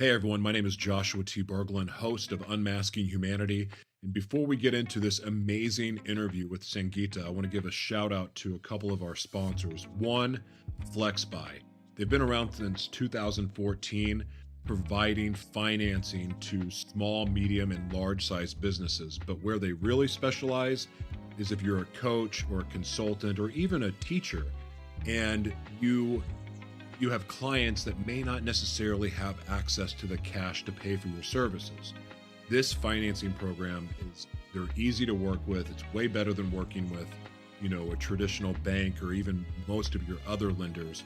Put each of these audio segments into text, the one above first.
Hey everyone, my name is Joshua T. Berglan, host of Unmasking Humanity. And before we get into this amazing interview with Sangeeta, I want to give a shout out to a couple of our sponsors. One, FlexBuy. They've been around since 2014, providing financing to small, medium, and large size businesses. But where they really specialize is if you're a coach or a consultant or even a teacher and you have clients that may not necessarily have access to the cash to pay for your services. This financing program they're easy to work with. It's way better than working with, a traditional bank or even most of your other lenders.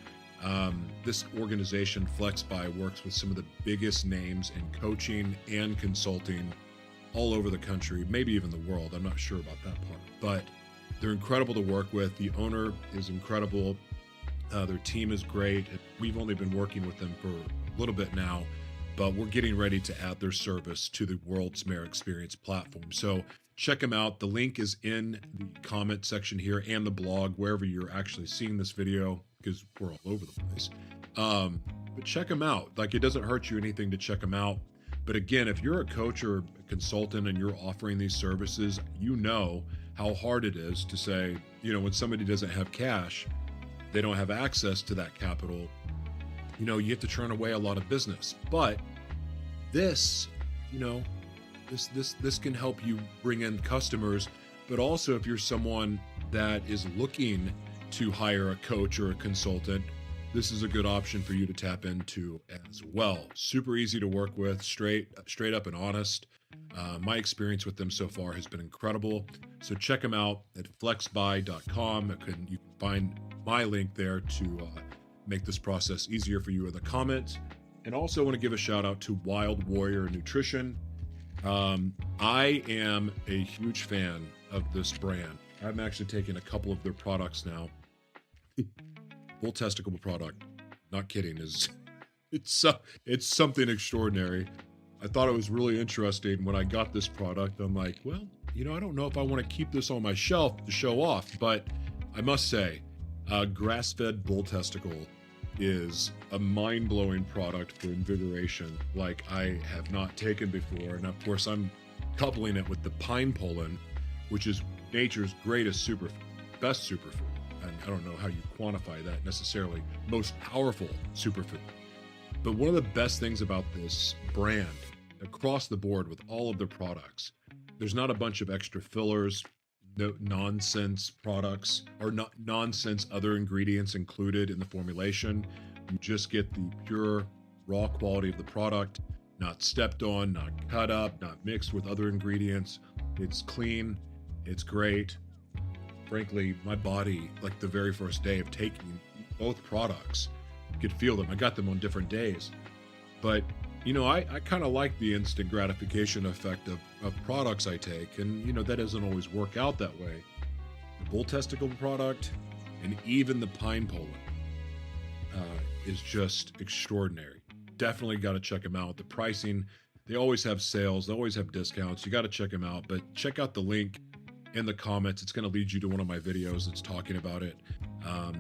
This organization, FlexBuy, works with some of the biggest names in coaching and consulting all over the country, maybe even the world. I'm not sure about that part, but they're incredible to work with. The owner is incredible. Their team is great. We've only been working with them for a little bit now, but we're getting ready to add their service to the World's Mayor Experience platform. So check them out. The link is in the comment section here and the blog, wherever you're actually seeing this video, because we're all over the place. But check them out. Like, it doesn't hurt you anything to check them out. But again, if you're a coach or a consultant and you're offering these services, you know how hard it is to say, when somebody doesn't have cash, they don't have access to that capital, you have to turn away a lot of business. But this can help you bring in customers. But also, if you're someone that is looking to hire a coach or a consultant, this is a good option for you to tap into as well. Super easy to work with, straight up and honest. My experience with them so far has been incredible. So check them out at flexbuy.com. You can find my link there to make this process easier for you in the comments. And also want to give a shout out to Wild Warrior Nutrition. I am a huge fan of this brand. I'm actually taking a couple of their products now. Bull testicle product, not kidding, it's something extraordinary. I thought it was really interesting when I got this product. I'm like, well, I don't know if I want to keep this on my shelf to show off, but I must say, grass-fed bull testicle is a mind-blowing product for invigoration like I have not taken before. And of course, I'm coupling it with the pine pollen, which is nature's greatest superfood, best superfood. And I don't know how you quantify that necessarily, most powerful superfood. But one of the best things about this brand across the board with all of their products, there's not a bunch of extra fillers, no nonsense products, or not nonsense other ingredients included in the formulation. You just get the pure raw quality of the product, not stepped on, not cut up, not mixed with other ingredients. It's clean, it's great. Frankly, my body, like the very first day of taking both products, could feel them. I got them on different days. But, I kind of like the instant gratification effect of products I take. And, that doesn't always work out that way. The bull testicle product and even the pine pollen is just extraordinary. Definitely got to check them out. The pricing, they always have sales. They always have discounts. You got to check them out. But check out the link in the comments. It's going to lead you to one of my videos that's talking about it.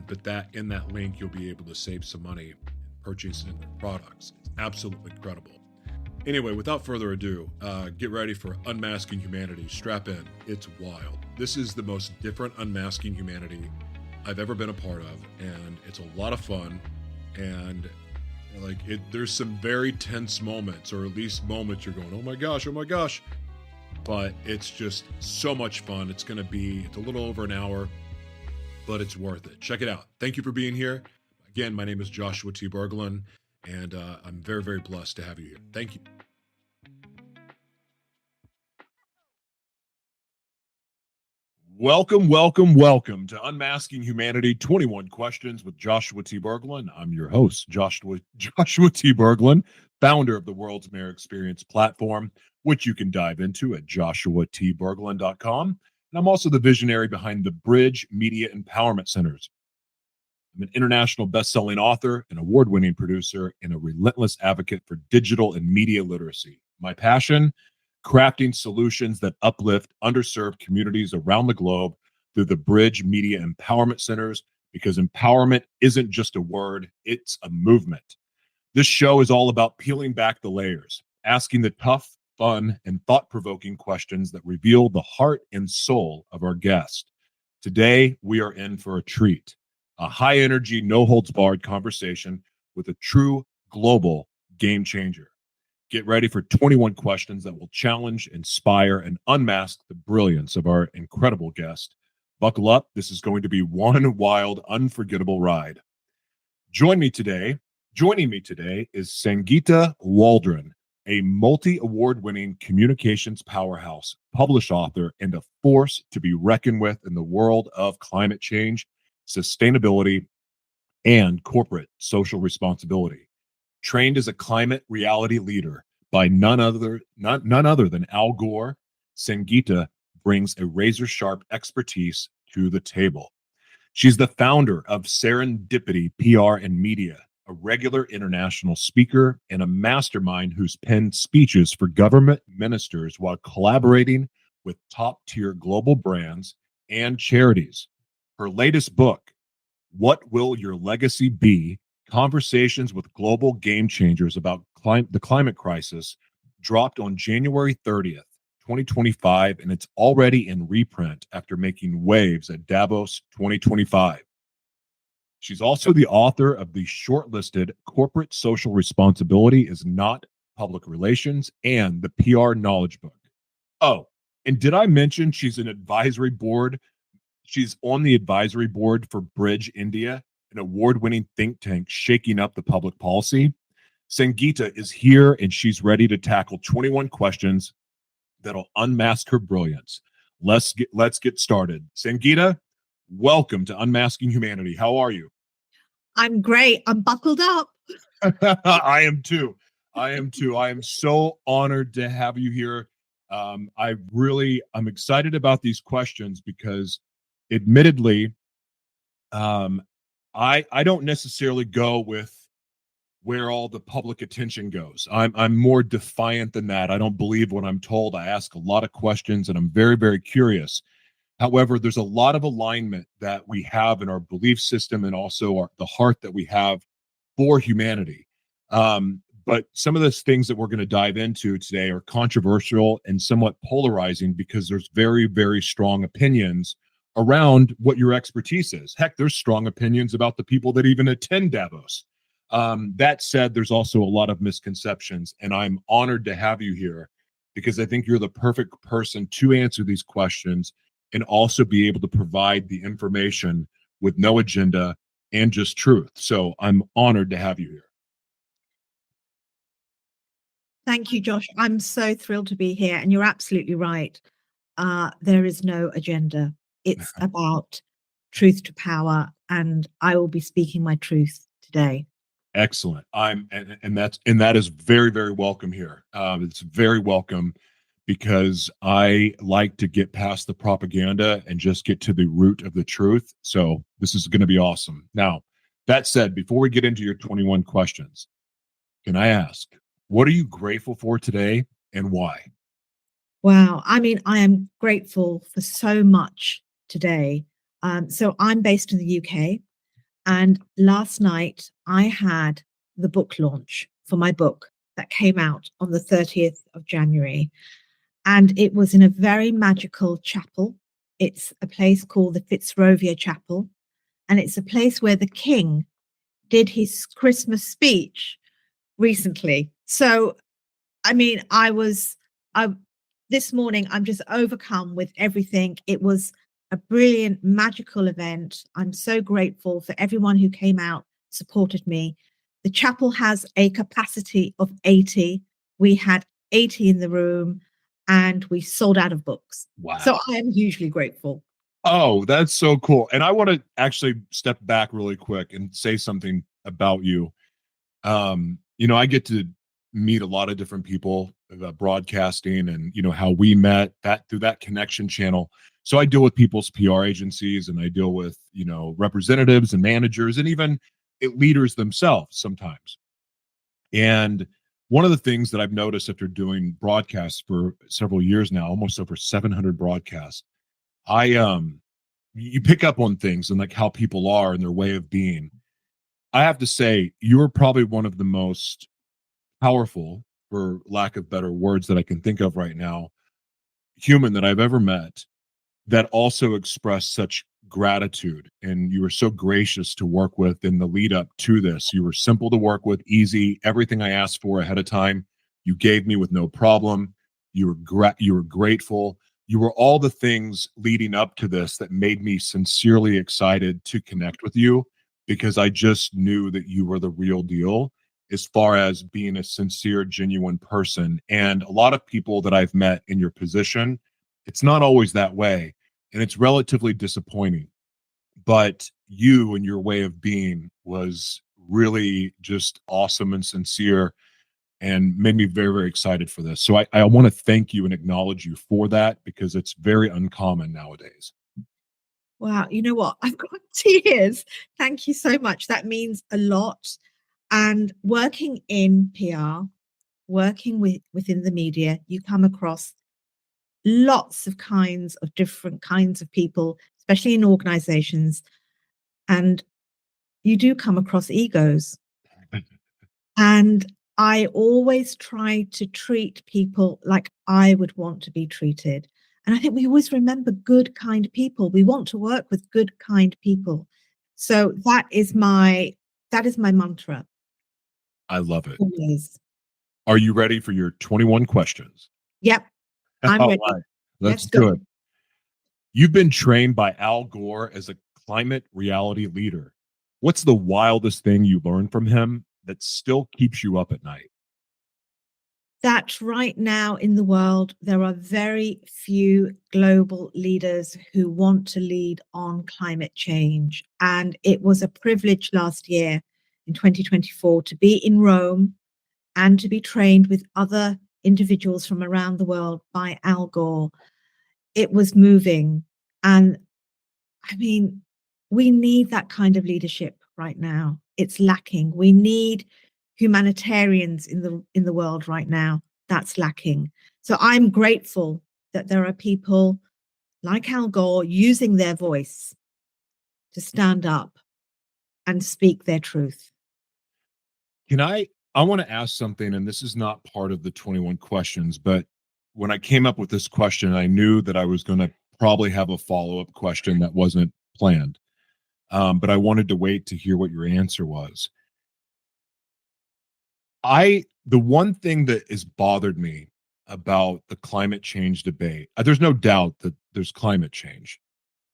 But in that link, you'll be able to save some money purchasing their products. It's absolutely incredible. Anyway, without further ado, get ready for Unmasking Humanity. Strap in. It's wild. This is the most different Unmasking Humanity I've ever been a part of, and it's a lot of fun. And there's some very tense moments, or at least moments you're going, oh my gosh. But it's just so much fun. It's a little over an hour, but it's worth it. Check it out. Thank you for being here. Again, my name is Joshua T. Berglan, and I'm very, very blessed to have you here. Thank you. Welcome to Unmasking Humanity, 21 Questions with Joshua T. Berglan. I'm your host, Joshua T. Berglan, founder of the World's Mayor Experience platform, which you can dive into at joshuatberglan.com. And I'm also the visionary behind the Bridge Media Empowerment Centers. I'm an international best-selling author, an award-winning producer, and a relentless advocate for digital and media literacy. My passion, crafting solutions that uplift underserved communities around the globe through the Bridge Media Empowerment Centers, because empowerment isn't just a word, it's a movement. This show is all about peeling back the layers, asking the tough, fun, and thought-provoking questions that reveal the heart and soul of our guest. Today, we are in for a treat, a high-energy, no-holds-barred conversation with a true global game changer. Get ready for 21 questions that will challenge, inspire, and unmask the brilliance of our incredible guest. Buckle up. This is going to be one wild, unforgettable ride. Joining me today is Sangeeta Waldron, a multi-award winning communications powerhouse, published author, and a force to be reckoned with in the world of climate change, sustainability, and corporate social responsibility. Trained as a climate reality leader by none other than Al Gore, Sangeeta brings a razor-sharp expertise to the table. She's the founder of Serendipity PR and Media, a regular international speaker, and a mastermind who's penned speeches for government ministers while collaborating with top-tier global brands and charities. Her latest book, What Will Your Legacy Be? Conversations with Global Game Changers about the climate crisis, dropped on January 30th, 2025, and it's already in reprint after making waves at Davos 2025. She's also the author of the shortlisted Corporate Social Responsibility is Not Public Relations and the PR Knowledge Book. Oh, and did I mention she's an advisory board? She's on the advisory board for Bridge India, an award-winning think tank shaking up the public policy. Sangeeta is here and she's ready to tackle 21 questions that'll unmask her brilliance. Let's get started. Sangeeta, welcome to Unmasking Humanity. How are you? I'm great. I'm buckled up. I am too. I am so honored to have you here. I'm excited about these questions because admittedly, I don't necessarily go with where all the public attention goes. I'm more defiant than that. I don't believe what I'm told. I ask a lot of questions and I'm very, very curious. However, there's a lot of alignment that we have in our belief system and also the heart that we have for humanity. But some of those things that we're going to dive into today are controversial and somewhat polarizing because there's very, very strong opinions around what your expertise is. Heck, there's strong opinions about the people that even attend Davos. That said, there's also a lot of misconceptions, and I'm honored to have you here because I think you're the perfect person to answer these questions and also be able to provide the information with no agenda and just truth. So I'm honored to have you here. Thank you, Josh. I'm so thrilled to be here, and you're absolutely right. There is no agenda. It's about truth to power, and I will be speaking my truth today. Excellent. That is very, very welcome here. It's very welcome because I like to get past the propaganda and just get to the root of the truth. So this is going to be awesome. Now, that said, before we get into your 21 questions, can I ask, what are you grateful for today and why? Wow. I mean, I am grateful for so much today. So I'm based in the UK, and last night I had the book launch for my book that came out on the 30th of January. And it was in a very magical chapel. It's a place called the Fitzrovia Chapel. And it's a place where the king did his Christmas speech recently. So, I mean, this morning, I'm just overcome with everything. It was a brilliant, magical event. I'm so grateful for everyone who came out, supported me. The chapel has a capacity of 80. We had 80 in the room and we sold out of books. Wow. So I am hugely grateful. Oh, that's so cool. And I want to actually step back really quick and say something about you. I get to meet a lot of different people about broadcasting and, how we met that through that connection channel. So I deal with people's PR agencies and I deal with, representatives and managers and even leaders themselves sometimes. And one of the things that I've noticed after doing broadcasts for several years now, almost over 700 broadcasts, you pick up on things and like how people are and their way of being. I have to say, you're probably one of the most powerful, for lack of better words that I can think of right now, human that I've ever met, that also expressed such gratitude. And you were so gracious to work with in the lead up to this. You were simple to work with, easy, everything I asked for ahead of time you gave me with no problem. You were grateful. You were all the things leading up to this that made me sincerely excited to connect with you, because I just knew that you were the real deal as far as being a sincere, genuine person. And a lot of people that I've met in your position, it's not always that way, and it's relatively disappointing. But you and your way of being was really just awesome and sincere, and made me very, very excited for this. So I want to thank you and acknowledge you for that, because it's very uncommon nowadays. Wow, you know what? I've got tears. Thank you so much. That means a lot. And working in PR, working within the media, you come across lots of kinds of different kinds of people, especially in organizations. And you do come across egos. And I always try to treat people like I would want to be treated. And I think we always remember good, kind people. We want to work with good, kind people. So that is my mantra I love it. always. Are you ready for your 21 questions? Yep, I'm All ready. right. Let's Let's do go. it. You've been trained by Al Gore as a climate reality leader. What's the wildest thing you learned from him that still keeps you up at night? That right now in the world, there are very few global leaders who want to lead on climate change. And it was a privilege last year in 2024 to be in Rome and to be trained with other individuals from around the world by Al Gore. It was moving. And I mean, we need that kind of leadership right now. It's lacking. We need humanitarians in the world right now. That's lacking. So I'm grateful that there are people like Al Gore using their voice to stand up and speak their truth. Can I want to ask something, and this is not part of the 21 questions, but when I came up with this question, I knew that I was going to probably have a follow-up question that wasn't planned. But I wanted to wait to hear what your answer was. The one thing that has bothered me about the climate change debate, there's no doubt that there's climate change.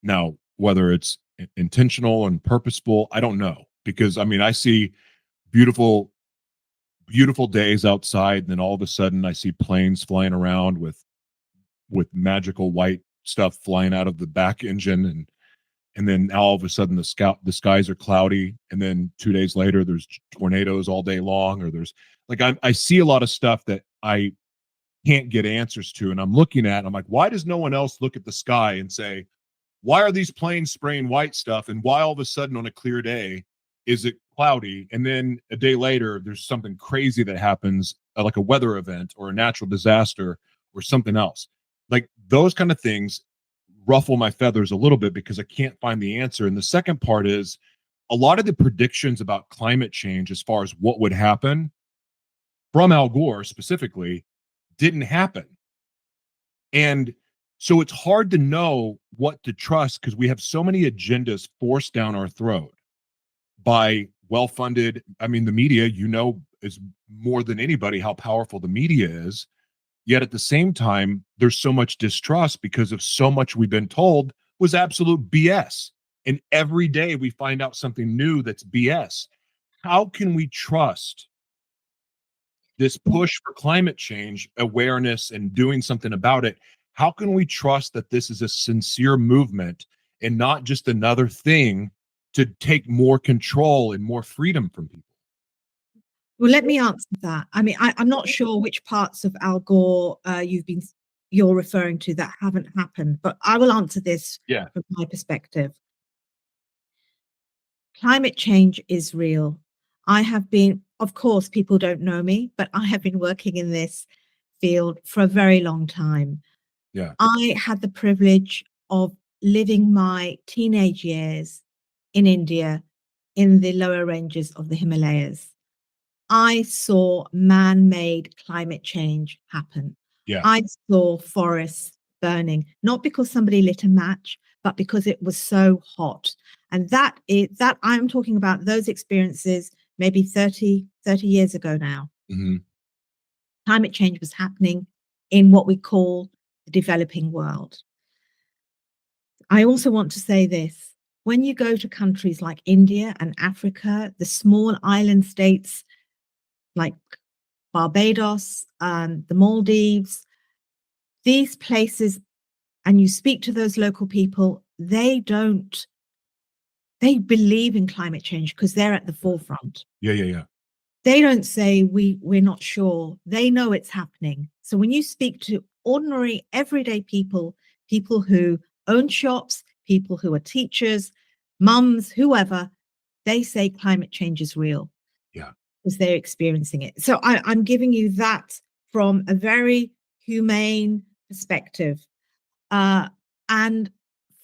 Now, whether it's intentional and purposeful, I don't know, because I mean, I see beautiful, beautiful days outside, and then all of a sudden I see planes flying around with magical white stuff flying out of the back engine, and then all of a sudden the skies are cloudy, and then 2 days later there's tornadoes all day long, or there's like I see a lot of stuff that I can't get answers to, and I'm looking at, I'm like, why does no one else look at the sky and say, why are these planes spraying white stuff, and why all of a sudden on a clear day is it cloudy, and then a day later there's something crazy that happens, like a weather event or a natural disaster or something else. Like those kind of things ruffle my feathers a little bit, because I can't find the answer. And the second part is, a lot of the predictions about climate change as far as what would happen from Al Gore specifically didn't happen. And so it's hard to know what to trust, because we have so many agendas forced down our throat by well-funded, I mean, the media, is more than anybody how powerful the media is. Yet at the same time, there's so much distrust because of so much we've been told was absolute BS. And every day we find out something new that's BS. How can we trust this push for climate change awareness and doing something about it? How can we trust that this is a sincere movement and not just another thing to take more control and more freedom from people? Well, let me answer that. I mean, I'm not sure which parts of Al Gore you're referring to that haven't happened, but I will answer this Yeah. from my perspective. Climate change is real. Of course, people don't know me, but I have been working in this field for a very long time. Yeah. I had the privilege of living my teenage years in India in the lower ranges of the Himalayas. I saw man-made climate change happen. Yeah. I saw forests burning, not because somebody lit a match, but because it was so hot. And that I'm talking about those experiences maybe 30 years ago now. Mm-hmm. Climate change was happening in what we call the developing world. I also want to say this. When you go to countries like India and Africa, the small island states like Barbados, the Maldives, these places, and you speak to those local people, they believe in climate change because they're at the forefront. Yeah. They don't say we're not sure. They know it's happening. So when you speak to ordinary, everyday people, people who own shops, people who are teachers, mums, whoever, they say climate change is real. Yeah. Because they're experiencing it. So I'm giving you that from a very humane perspective. And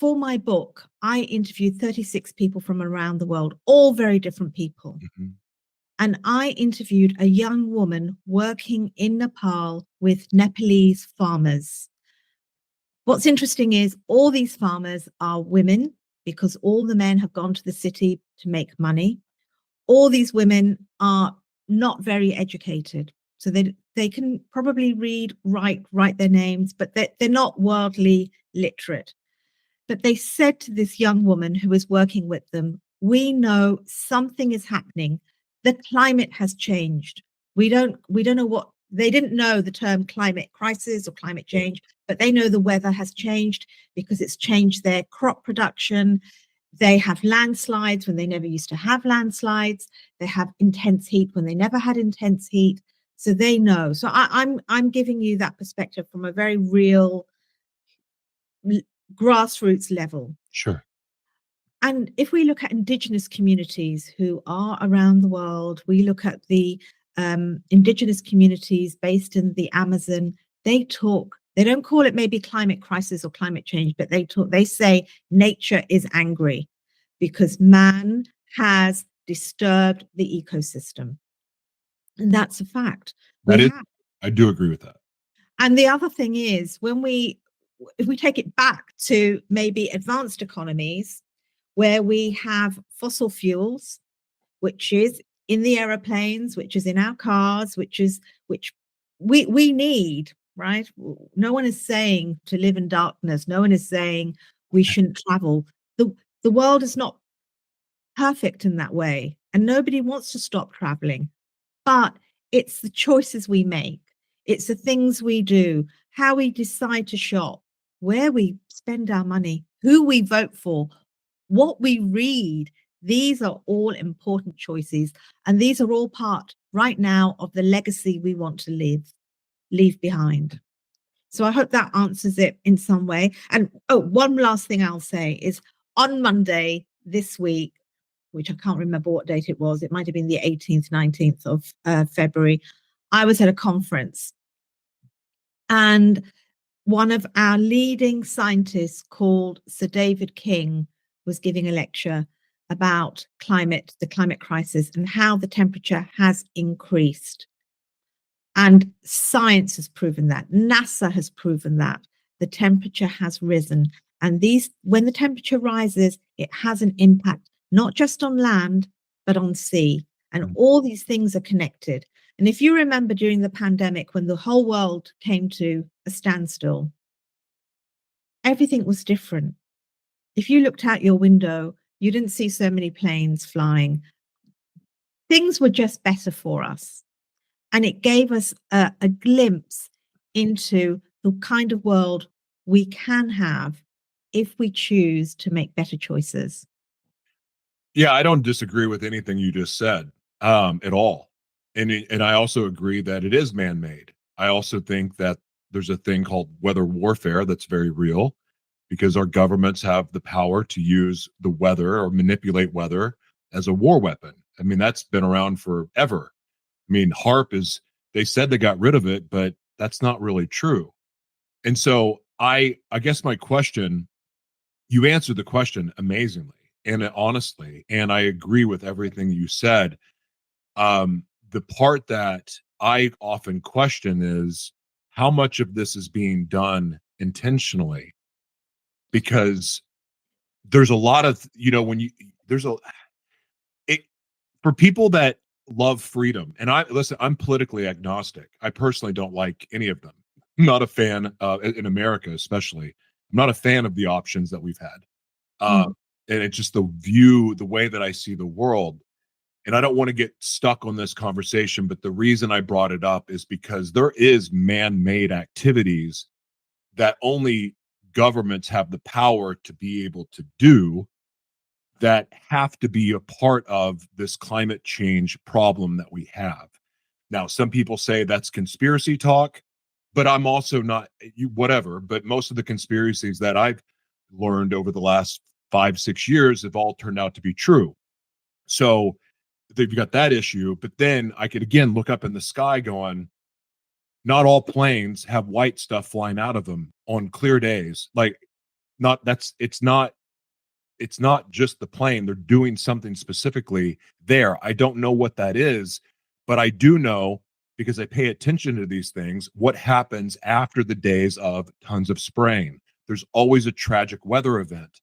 for my book, I interviewed 36 people from around the world, all very different people. Mm-hmm. And I interviewed a young woman working in Nepal with Nepalese farmers. What's interesting is all these farmers are women because all the men have gone to the city to make money. All these women are not very educated. So they can probably read, write their names, but they're not worldly literate. But they said to this young woman who was working with them, we know something is happening. The climate has changed. We don't know what, they didn't know the term climate crisis or climate change, but they know the weather has changed because it's changed their crop production. They have landslides when they never used to have landslides. They have intense heat when they never had intense heat. So they know. So I'm giving you that perspective from a very real grassroots level. Sure. And if we look at indigenous communities who are around the world, we look at the indigenous communities based in the Amazon, they don't call it maybe climate crisis or climate change, but they say nature is angry because man has disturbed the ecosystem. And that's a fact. I do agree with that. And the other thing is if we take it back to maybe advanced economies where we have fossil fuels, which is in the aeroplanes, which is in our cars, which we need, right? No one is saying to live in darkness. No one is saying we shouldn't travel. The world is not perfect in that way, and nobody wants to stop traveling. But it's the choices we make. It's the things we do, how we decide to shop, where we spend our money, who we vote for, what we read. These are all important choices. And these are all part right now of the legacy we want to leave behind. So I hope that answers it in some way. And one last thing I'll say is on Monday this week, which I can't remember what date it was. It might have been the 18th, 19th of February. I was at a conference and one of our leading scientists called Sir David King was giving a lecture about the climate crisis and how the temperature has increased. And science has proven that. NASA has proven that the temperature has risen. And when the temperature rises, it has an impact, not just on land, but on sea. And all these things are connected. And if you remember during the pandemic, when the whole world came to a standstill, everything was different. If you looked out your window, you didn't see so many planes flying. Things were just better for us. And it gave us a glimpse into the kind of world we can have if we choose to make better choices. Yeah, I don't disagree with anything you just said at all. And I also agree that it is man-made. I also think that there's a thing called weather warfare that's very real because our governments have the power to use the weather or manipulate weather as a war weapon. I mean, that's been around forever. I mean, they said they got rid of it, but that's not really true. And so I guess my question, you answered the question amazingly. and honestly, and I agree with everything you said. The part that I often question is how much of this is being done intentionally, because there's a lot of, when you, there's a, it, for people that love freedom, and I'm politically agnostic. I personally don't like any of them. I'm not a fan, in America, especially. I'm not a fan of the options that we've had. Mm. And it's just the way that I see the world. And I don't want to get stuck on this conversation, but the reason I brought it up is because there is man-made activities that only governments have the power to be able to do, that have to be a part of this climate change problem that we have. Now, some people say that's conspiracy talk, but I'm also not, whatever. But most of the conspiracies that I've learned over the last 5, 6 years have all turned out to be true. So they've got that issue. But then I could again look up in the sky going, not all planes have white stuff flying out of them on clear days. Like, not that's it's not just the plane. They're doing something specifically there. I don't know what that is, but I do know, because I pay attention to these things, what happens after the days of tons of spraying. There's always a tragic weather event.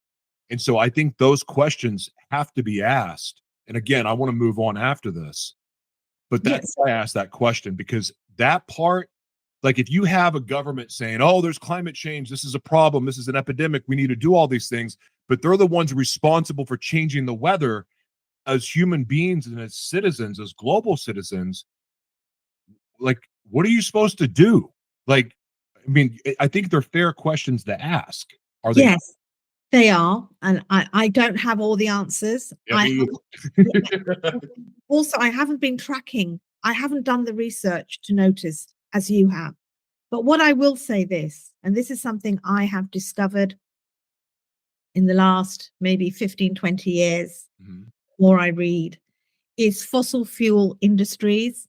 And so I think those questions have to be asked. And again, I want to move on after this, but that's Yes. why I asked that question, because that part, like if you have a government saying, oh, there's climate change, this is a problem, this is an epidemic, we need to do all these things, but they're the ones responsible for changing the weather, as human beings and as citizens, as global citizens, like, what are you supposed to do? Like, I mean, I think they're fair questions to ask. Are they not? Yes, they are. And I don't have all the answers. Yeah, me Yeah. either. Also, I haven't been tracking. I haven't done the research to notice as you have. But what I will say this, and this is something I have discovered in the last maybe 15, 20 years, Mhm. more I read, is fossil fuel industries.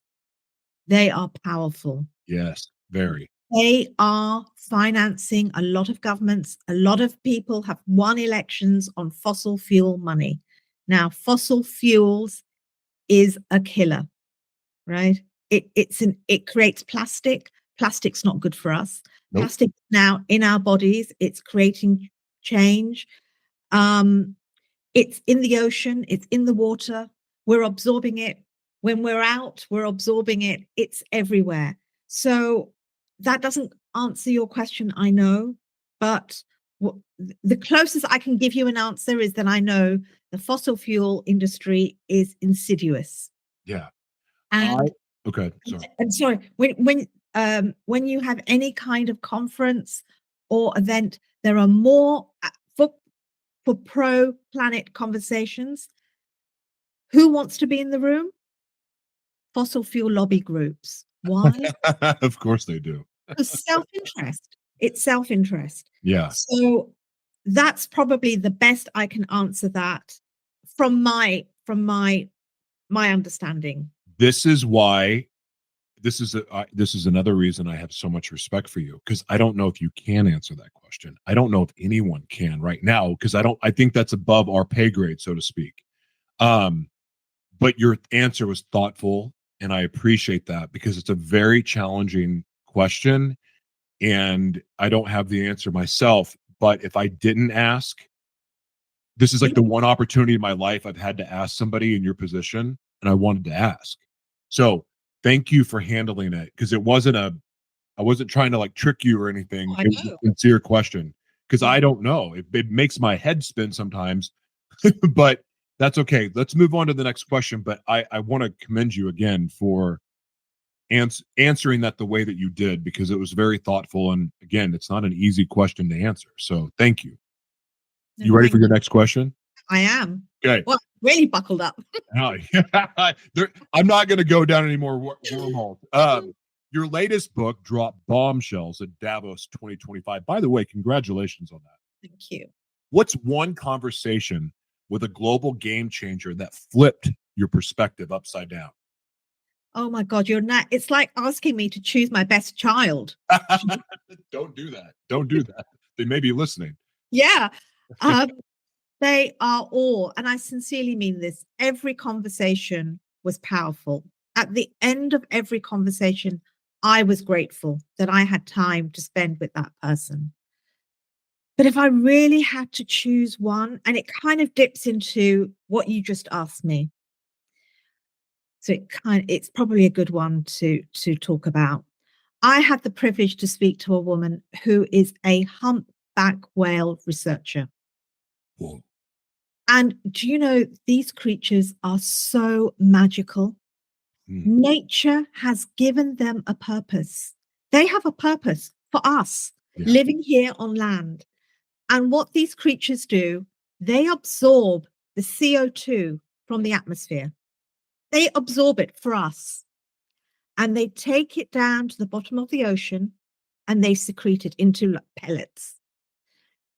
They are powerful. Yes, very. They are financing a lot of governments. A lot of people have won elections on fossil fuel money. Now, fossil fuels is a killer, right? It creates plastic. Plastic's not good for us. Nope. Plastic now in our bodies, it's creating change. Um, it's in the ocean, it's in the water. We're absorbing it. When we're out, we're absorbing it. It's everywhere. So that doesn't answer your question, I know, but the closest I can give you an answer is that I know the fossil fuel industry is insidious. Yeah. I And okay, sorry. and sorry, when you have any kind of conference or event, there are more for pro planet conversations. Who wants to be in the room? Fossil fuel lobby groups. Why? Of course they do. Because self-interest. It's self-interest. Yeah. So that's probably the best I can answer that from my understanding. This is why this is another reason I have so much respect for you, because I don't know if you can answer that question. I don't know if anyone can right now, because I think that's above our pay grade, so to speak. Um, but your answer was thoughtful, and I appreciate that, because it's a very challenging question, and I don't have the answer myself. But if I didn't ask, this is like the one opportunity in my life I've had to ask somebody in your position, and I wanted to ask. So thank you for handling it, because I wasn't trying to like trick you or anything. I It was know. a sincere question, because Yeah. I don't know. It makes my head spin sometimes, but that's okay. Let's move on to the next question. But I want to commend you again for answering that the way that you did, because it was very thoughtful. And again, it's not an easy question to answer. So thank you. No, You ready for thank your you. next question? I am. Okay. Well, really buckled up. I'm not going to go down any more wormholes. Your latest book dropped bombshells at Davos 2025. By the way, congratulations on that. Thank you. What's one conversation with a global game changer that flipped your perspective upside down? Oh my God, you're not. It's like asking me to choose my best child. Don't do that. Don't do that. They may be listening. Yeah. Um, They are all, and I sincerely mean this, every conversation was powerful. At the end of every conversation, I was grateful that I had time to spend with that person. But if I really had to choose one, and it kind of dips into what you just asked me, so it's probably a good one to talk about. I had the privilege to speak to a woman who is a humpback whale researcher. Whoa. And do you know, these creatures are so magical. Nature has given them a purpose. They have a purpose for us living here on land. And what these creatures do, they absorb the CO2 from the atmosphere. They absorb it for us. And they take it down to the bottom of the ocean and they secrete it into pellets.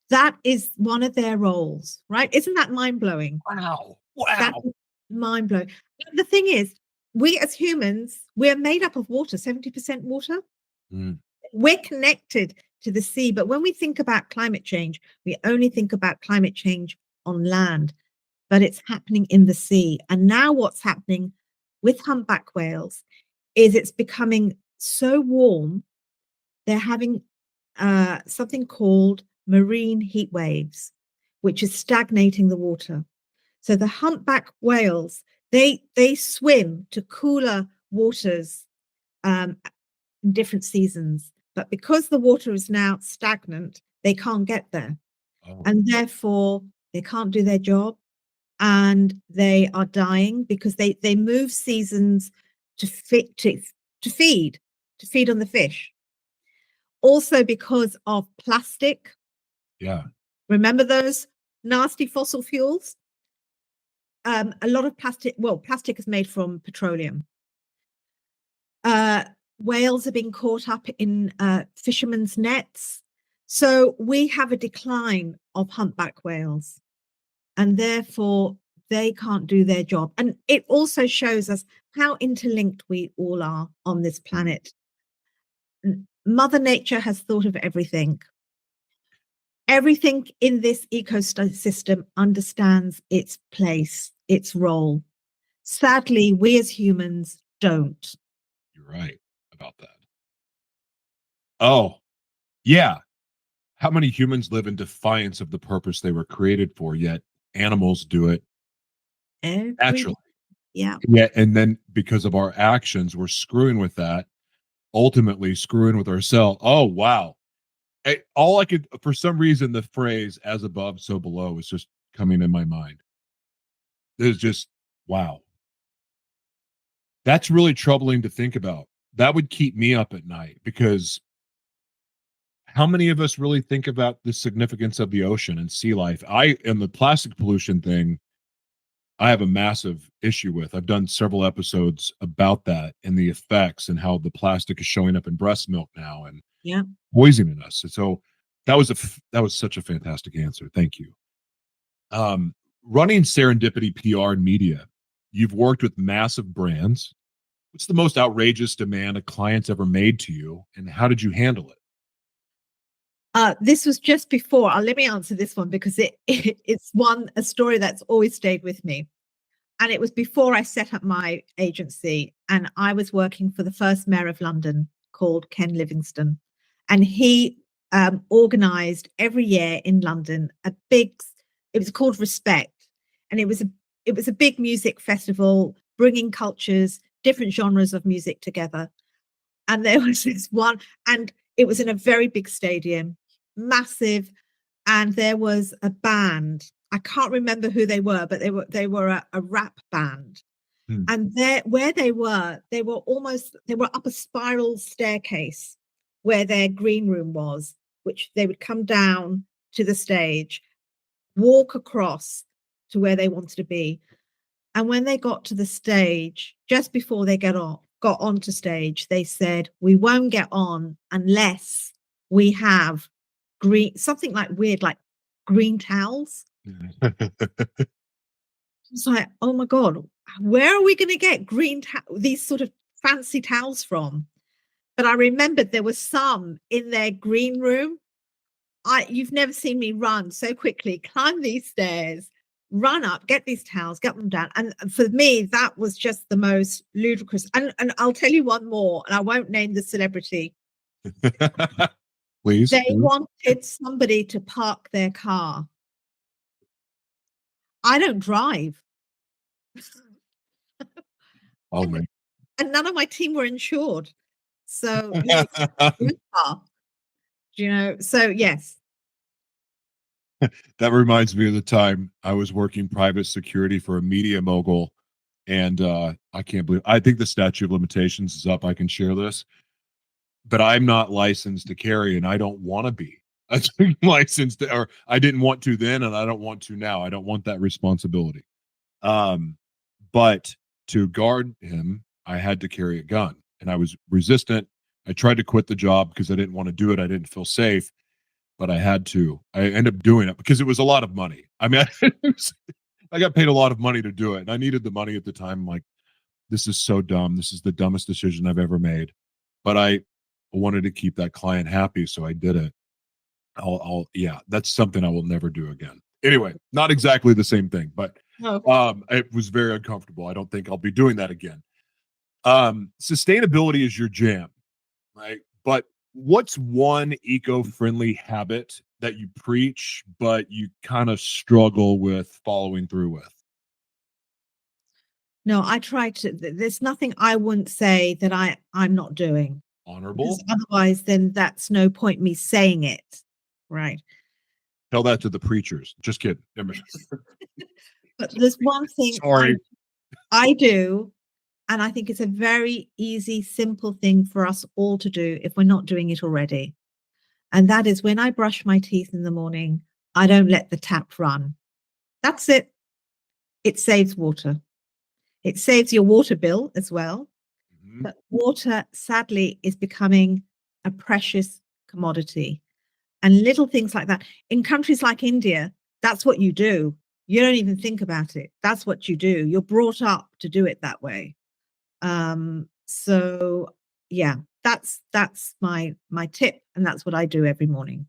That is one of their roles, right? Isn't that mind-blowing? Wow. That's mind-blowing. The thing is, we as humans, we're made up of water, 70% water. We're connected to the sea. But when we think about climate change, we only think about climate change on land, but it's happening in the sea. And now what's happening with humpback whales is it's becoming so warm, they're having something called marine heat waves, which is stagnating the water. So the humpback whales, they swim to cooler waters in different seasons. But because the water is now stagnant, they can't get there. And therefore, they can't do their job. And they are dying because they move seasons to feed on the fish. Also because of plastic. Yeah. Remember those nasty fossil fuels? A lot of plastic is made from petroleum. Whales are being caught up in fishermen's nets. So we have a decline of humpback whales. And therefore, they can't do their job. And it also shows us how interlinked we all are on this planet. Mother Nature has thought of everything. Everything in this ecosystem understands its place, its role. Sadly, we as humans don't. You're right about that. Oh, yeah. How many humans live in defiance of the purpose they were created for, yet animals do it naturally? Yeah. Yeah. And then because of our actions, we're screwing with that, ultimately screwing with ourselves. Oh, wow. All I could, for some reason, the phrase as above, so below is just coming in my mind. It's just, wow. That's really troubling to think about. That would keep me up at night because how many of us really think about the significance of the ocean and sea life? And the plastic pollution thing, I have a massive issue with. I've done several episodes about that and the effects and how the plastic is showing up in breast milk now and poisoning us. And so that was such a fantastic answer. Thank you. Running Serendipity PR and media, you've worked with massive brands. What's the most outrageous demand a client's ever made to you, and how did you handle it? This was just before. Let me answer this one because it's a story that's always stayed with me. And it was before I set up my agency, and I was working for the first mayor of London called Ken Livingstone, and he organised every year in London it was called Respect, and it was a big music festival bringing cultures, different genres of music together. And there was this one, and it was in a very big stadium, massive, and there was a band. I can't remember who they were, but they were a rap band. And where they were up a spiral staircase where their green room was, which they would come down to the stage, walk across to where they wanted to be. And when they got to the stage, just before they got onto stage, they said, "We won't get on unless we have something like weird, like green towels." It's like, oh my God, where are we going to get these sort of fancy towels from? But I remembered there was some in their green room. You've never seen me run so quickly, climb these stairs, run up, get these towels, get them down. And for me, that was just the most ludicrous. And I'll tell you one more, and I won't name the celebrity. Please. They wanted somebody to park their car. I don't drive. Oh, man. And none of my team were insured. So, yes, so yes. That reminds me of the time I was working private security for a media mogul. And I can't believe, I think the statute of limitations is up. I can share this, but I'm not licensed to carry and I don't want to be. I'm licensed to, or I didn't want to then and I don't want to now. I don't want that responsibility. But to guard him, I had to carry a gun and I was resistant. I tried to quit the job because I didn't want to do it. I didn't feel safe, but I had to. I ended up doing it because it was a lot of money. I mean, I got paid a lot of money to do it, and I needed the money at the time. I'm like, this is so dumb. This is the dumbest decision I've ever made. But I wanted to keep that client happy, so I did it. Yeah, that's something I will never do again. Anyway, not exactly the same thing, but it was very uncomfortable. I don't think I'll be doing that again. Sustainability is your jam, right? But what's one eco-friendly habit that you preach, but you kind of struggle with following through with? No, I try to. There's nothing I wouldn't say that I'm not doing. Honorable. Otherwise, then that's no point me saying it, right? Tell that to the preachers. Just kidding. But there's one thing I do, and I think it's a very easy, simple thing for us all to do if we're not doing it already. And that is when I brush my teeth in the morning, I don't let the tap run. That's it. It saves water. It saves your water bill as well. Mm-hmm. But water, sadly, is becoming a precious commodity. And little things like that. In countries like India, that's what you do. You don't even think about it. That's what you do. You're brought up to do it that way. So yeah, that's my tip, and that's what I do every morning.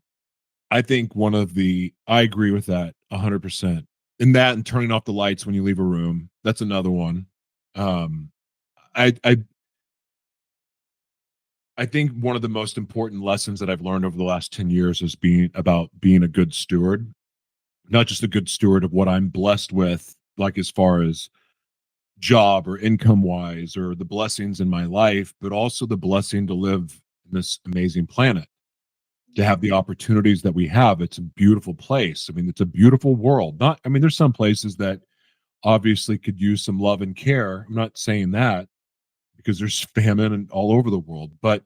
I think I agree with that 100%. And that and turning off the lights when you leave a room, that's another one. I think one of the most important lessons that I've learned over the last 10 years is being a good steward, not just a good steward of what I'm blessed with, like as far as job or income wise or the blessings in my life, but also the blessing to live in this amazing planet, to have the opportunities that we have. It's a beautiful place. I mean, it's a beautiful world. There's some places that obviously could use some love and care. I'm not saying that because there's famine and all over the world, but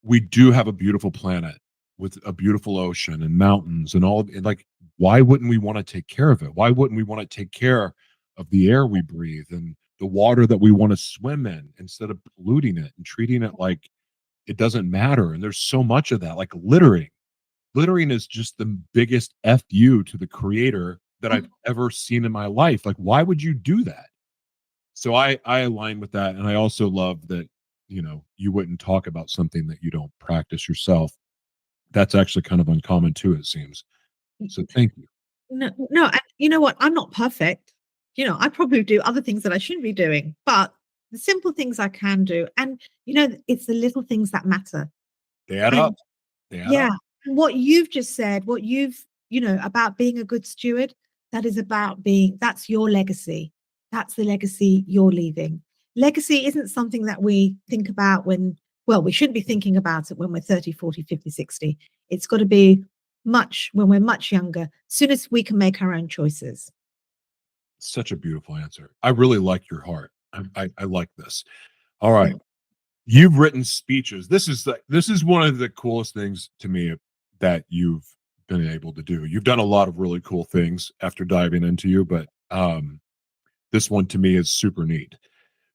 we do have a beautiful planet with a beautiful ocean and mountains and all. And like, why wouldn't we want to take care of it? Why wouldn't we want to take care of the air we breathe and the water that we want to swim in instead of polluting it and treating it like it doesn't matter? And there's so much of that, like littering. Littering is just the biggest FU to the creator that I've ever seen in my life. Like, why would you do that? So I align with that. And I also love that, you wouldn't talk about something that you don't practice yourself. That's actually kind of uncommon too, it seems. So thank you. No, and you know what? I'm not perfect. I probably do other things that I shouldn't be doing, but the simple things I can do. And, it's the little things that matter. They add up. Yeah. And what you've just said, about being a good steward, that's your legacy. That's the legacy you're leaving. Legacy isn't something that we think about we shouldn't be thinking about it when we're 30, 40, 50, 60. It's got to be when we're much younger, soon as we can make our own choices. Such a beautiful answer. I really like your heart. I like this. All right. You've written speeches. This is one of the coolest things to me that you've been able to do. You've done a lot of really cool things after diving into you, but this one to me is super neat.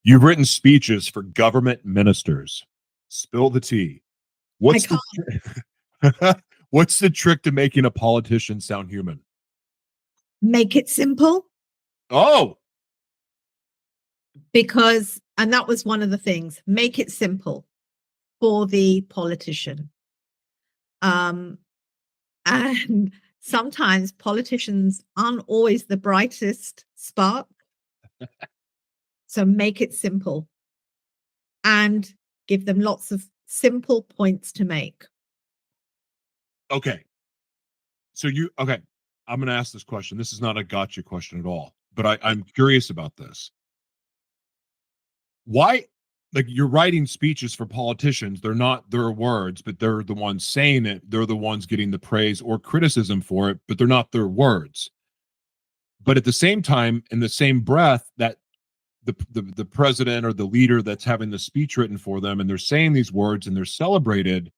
You've written speeches for government ministers. Spill the tea. What's the trick to making a politician sound human? Make it simple. Oh. And that was one of the things, make it simple for the politician. And sometimes politicians aren't always the brightest spark. So make it simple and give them lots of simple points to make. Okay. So okay. I'm going to ask this question. This is not a gotcha question at all, but I'm curious about this. Why, like, you're writing speeches for politicians? They're not their words, but they're the ones saying it. They're the ones getting the praise or criticism for it, but they're not their words. But at the same time, in the same breath, that the president or the leader that's having the speech written for them, and they're saying these words and they're celebrated,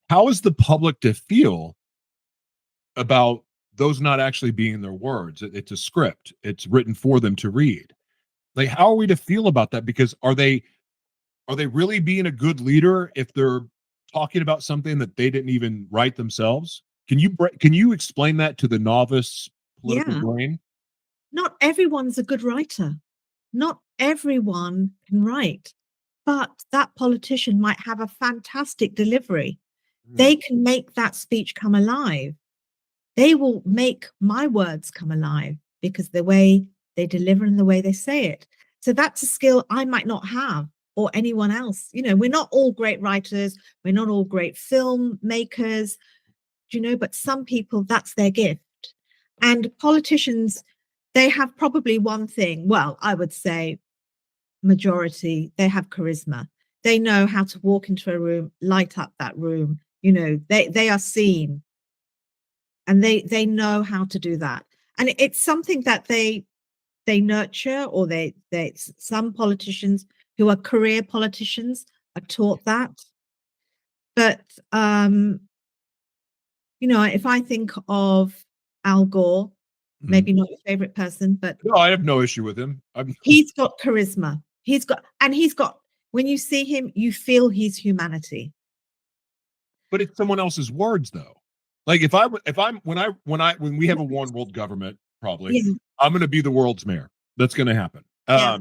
how is the public to feel about those not actually being their words? It's a script. It's written for them to read. Like, how are we to feel about that? Because are they really being a good leader if they're talking about something that they didn't even write themselves? Can you explain that to the novice political Yeah. brain? Not everyone's a good writer. Not everyone can write, but that politician might have a fantastic delivery. They can make that speech come alive. They will make my words come alive because the way they deliver and the way they say it. So that's a skill I might not have, or anyone else. You know, we're not all great writers. We're not all great filmmakers, but some people, that's their gift. And politicians, they have probably one thing. Well, I would say majority, they have charisma. They know how to walk into a room, light up that room. They are seen, and they know how to do that. And it's something that they nurture, or they some politicians who are career politicians are taught that. But if I think of Al Gore, maybe not your favorite person, but No, I have no issue with him. he's got charisma. He's got, when you see him, you feel he's humanity. But it's someone else's words, though. Like, when we have a one world government, probably, Yeah. I'm going to be the world's mayor. That's going to happen. Yeah.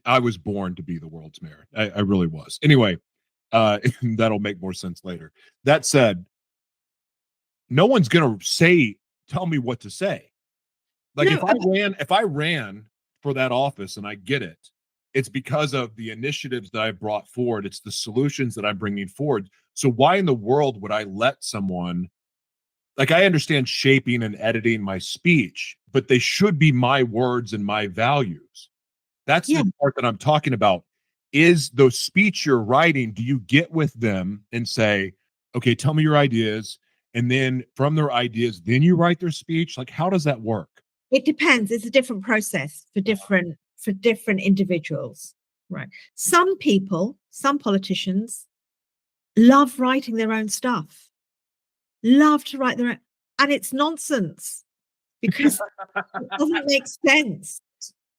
I was born to be the world's mayor. I really was. Anyway, that'll make more sense later. That said, no one's going to tell me what to say. Like, No, if I ran for that office, and I get it, it's because of the initiatives that I brought forward. It's the solutions that I'm bringing forward. So why in the world would I let someone, like, I understand shaping and editing my speech, but they should be my words and my values. That's yeah. the part that I'm talking about. Is the speech you're writing, do you get with them and say, okay, tell me your ideas, and then from their ideas, then you write their speech? Like, how does that work? It depends. It's a different process for different individuals, right? Some people, some politicians, love writing their own stuff, love to write their own, and it's nonsense because it doesn't make sense.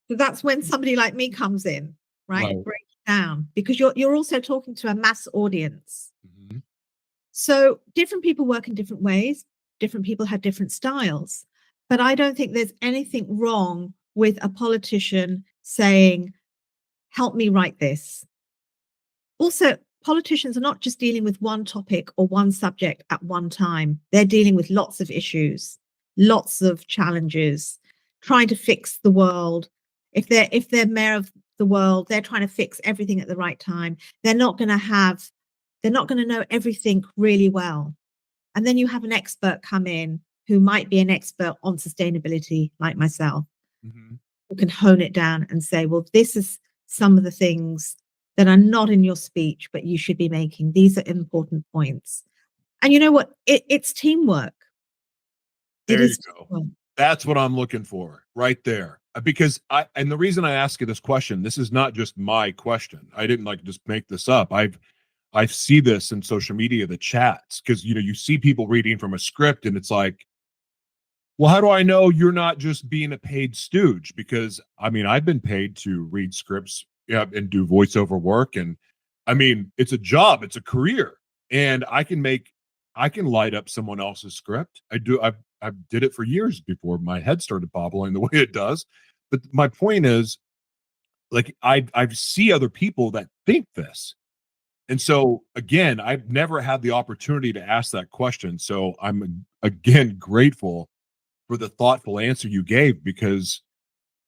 So that's when somebody like me comes in, right? Right. Break it down, because you're also talking to a mass audience. Mm-hmm. So different people work in different ways. Different people have different styles. But I don't think there's anything wrong with a politician saying, help me write this. Also, politicians are not just dealing with one topic or one subject at one time. They're dealing with lots of issues, lots of challenges, trying to fix the world. If they're mayor of the world, they're trying to fix everything at the right time. They're not going to know everything really well. And then you have an expert come in who might be an expert on sustainability, like myself, Mm-hmm. who can hone it down and say, well, this is some of the things that are not in your speech, but you should be making. These are important points. And you know what? It's teamwork. There It you is go. teamwork. That's what I'm looking for right there. Because and the reason I ask you this question, this is not just my question. I didn't just make this up. I see this in social media, the chats, because you see people reading from a script, and it's like, well, how do I know you're not just being a paid stooge? Because I've been paid to read scripts, yeah, and do voiceover work, and it's a job, it's a career, and I can light up someone else's script. I did it for years before my head started bobbling the way it does. But my point is, like, I see other people that think this, And so again, I've never had the opportunity to ask that question. So I'm again grateful for the thoughtful answer you gave, because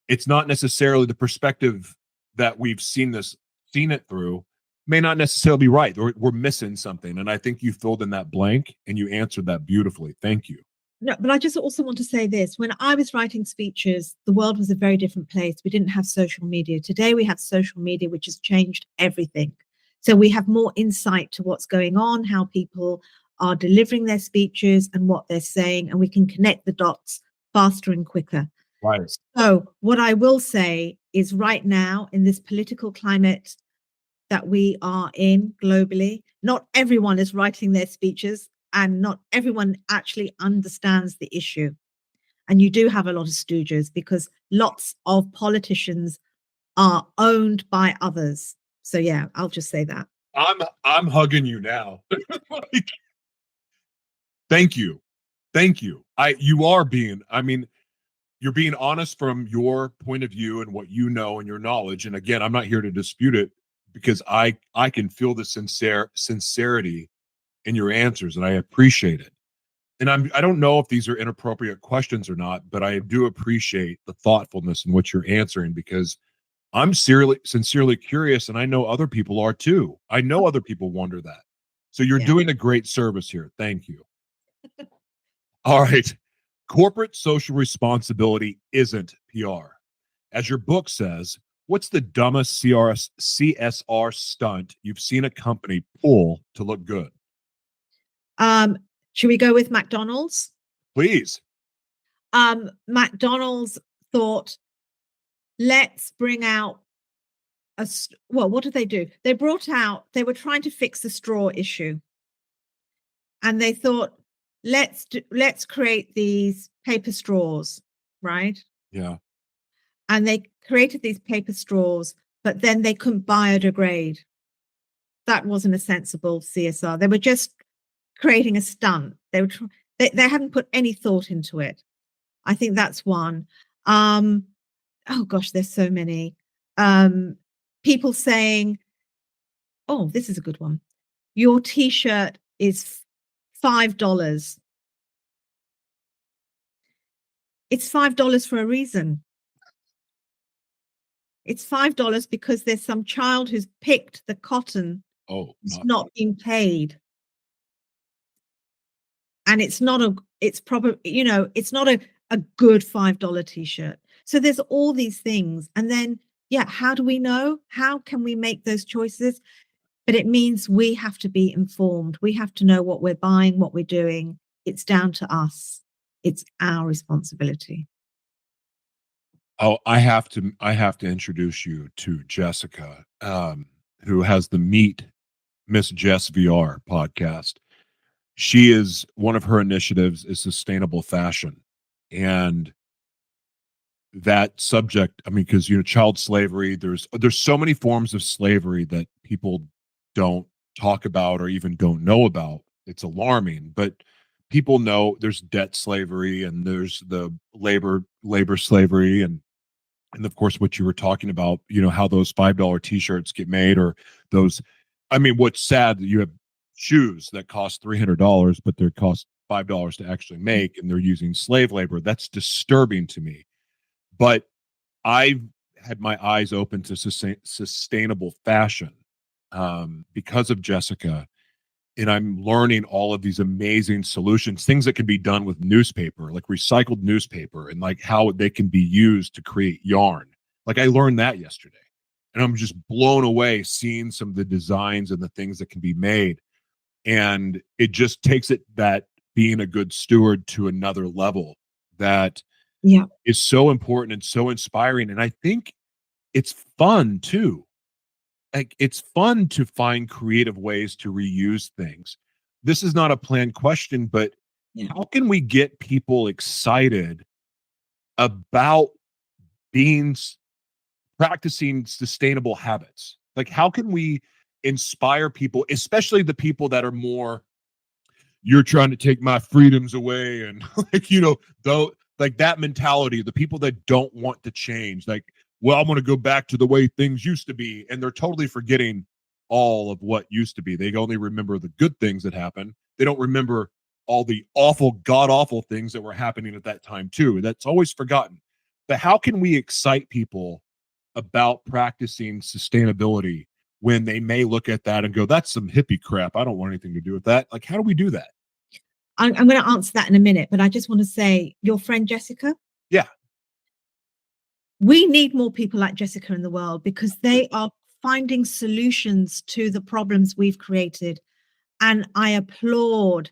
it's not necessarily the perspective that we've seen it through may not necessarily be right, or we're missing something. And I think you filled in that blank and you answered that beautifully. Thank you. No, but I just also want to say this. When I was writing speeches, the world was a very different place. We didn't have social media. Today we have social media, which has changed everything. So we have more insight to what's going on, how people are delivering their speeches and what they're saying, and we can connect the dots faster and quicker. Right. So what I will say is right now in this political climate that we are in globally, not everyone is writing their speeches and not everyone actually understands the issue. And you do have a lot of stooges because lots of politicians are owned by others. So yeah, I'll just say that. I'm hugging you now. Like, thank you. Thank you. You're being honest from your point of view and what you know and your knowledge. And again, I'm not here to dispute it, because I can feel the sincerity in your answers, and I appreciate it. And I don't know if these are inappropriate questions or not, but I do appreciate the thoughtfulness in what you're answering, because I'm sincerely curious, and I know other people are too. I know other people wonder that. So you're doing a great service here. Thank you. All right. Corporate social responsibility isn't PR. As your book says, what's the dumbest CSR stunt you've seen a company pull to look good? Should we go with McDonald's? Please. McDonald's thought, let's bring out what did they do? They were trying to fix the straw issue. And they thought, let's create these paper straws, right? Yeah. And they created these paper straws, but then they couldn't biodegrade. That wasn't a sensible CSR. They were just creating a stunt. They hadn't put any thought into it. I think that's one. Oh gosh, there's so many. People saying, oh, this is a good one. Your T-shirt is $5. It's $5 for a reason. It's $5 because there's some child who's picked the cotton. Oh, it's not being paid. And it's not a good $5 T-shirt. So there's all these things. And then, how do we know? How can we make those choices? But it means we have to be informed. We have to know what we're buying, what we're doing. It's down to us. It's our responsibility. Oh, I have to introduce you to Jessica, who has the Meet Miss Jess VR podcast. She is, one of her initiatives is sustainable fashion. And that subject, because child slavery, there's so many forms of slavery that people don't talk about or even don't know about. It's alarming, but people know there's debt slavery and there's the labor slavery, and of course what you were talking about, how those $5 t-shirts get made, or those, what's sad that you have shoes that cost $300 but they cost $5 to actually make, and they're using slave labor. That's disturbing to me. But I've had my eyes open to sustainable fashion because of Jessica, and I'm learning all of these amazing solutions, things that can be done with newspaper, like recycled newspaper, and like how they can be used to create yarn. Like I learned that yesterday, and I'm just blown away seeing some of the designs and the things that can be made. And it just takes it, that being a good steward, to another level that is so important and so inspiring. And I think it's fun too. Like it's fun to find creative ways to reuse things. This is not a planned question, but how can we get people excited about practicing sustainable habits? Like how can we inspire people, especially the people that are more, you're trying to take my freedoms away, and like that mentality, the people that don't want to change, like, well, I'm going to go back to the way things used to be, and they're totally forgetting all of what used to be. They only remember the good things that happened. They don't remember all the awful, god awful things that were happening at that time too. That's always forgotten. But how can we excite people about practicing sustainability when they may look at that and go, that's some hippie crap, I don't want anything to do with that? Like, how do we do that? I'm going to answer that in a minute, but I just want to say, your friend Jessica. Yeah. We need more people like Jessica in the world, because they are finding solutions to the problems we've created. And I applaud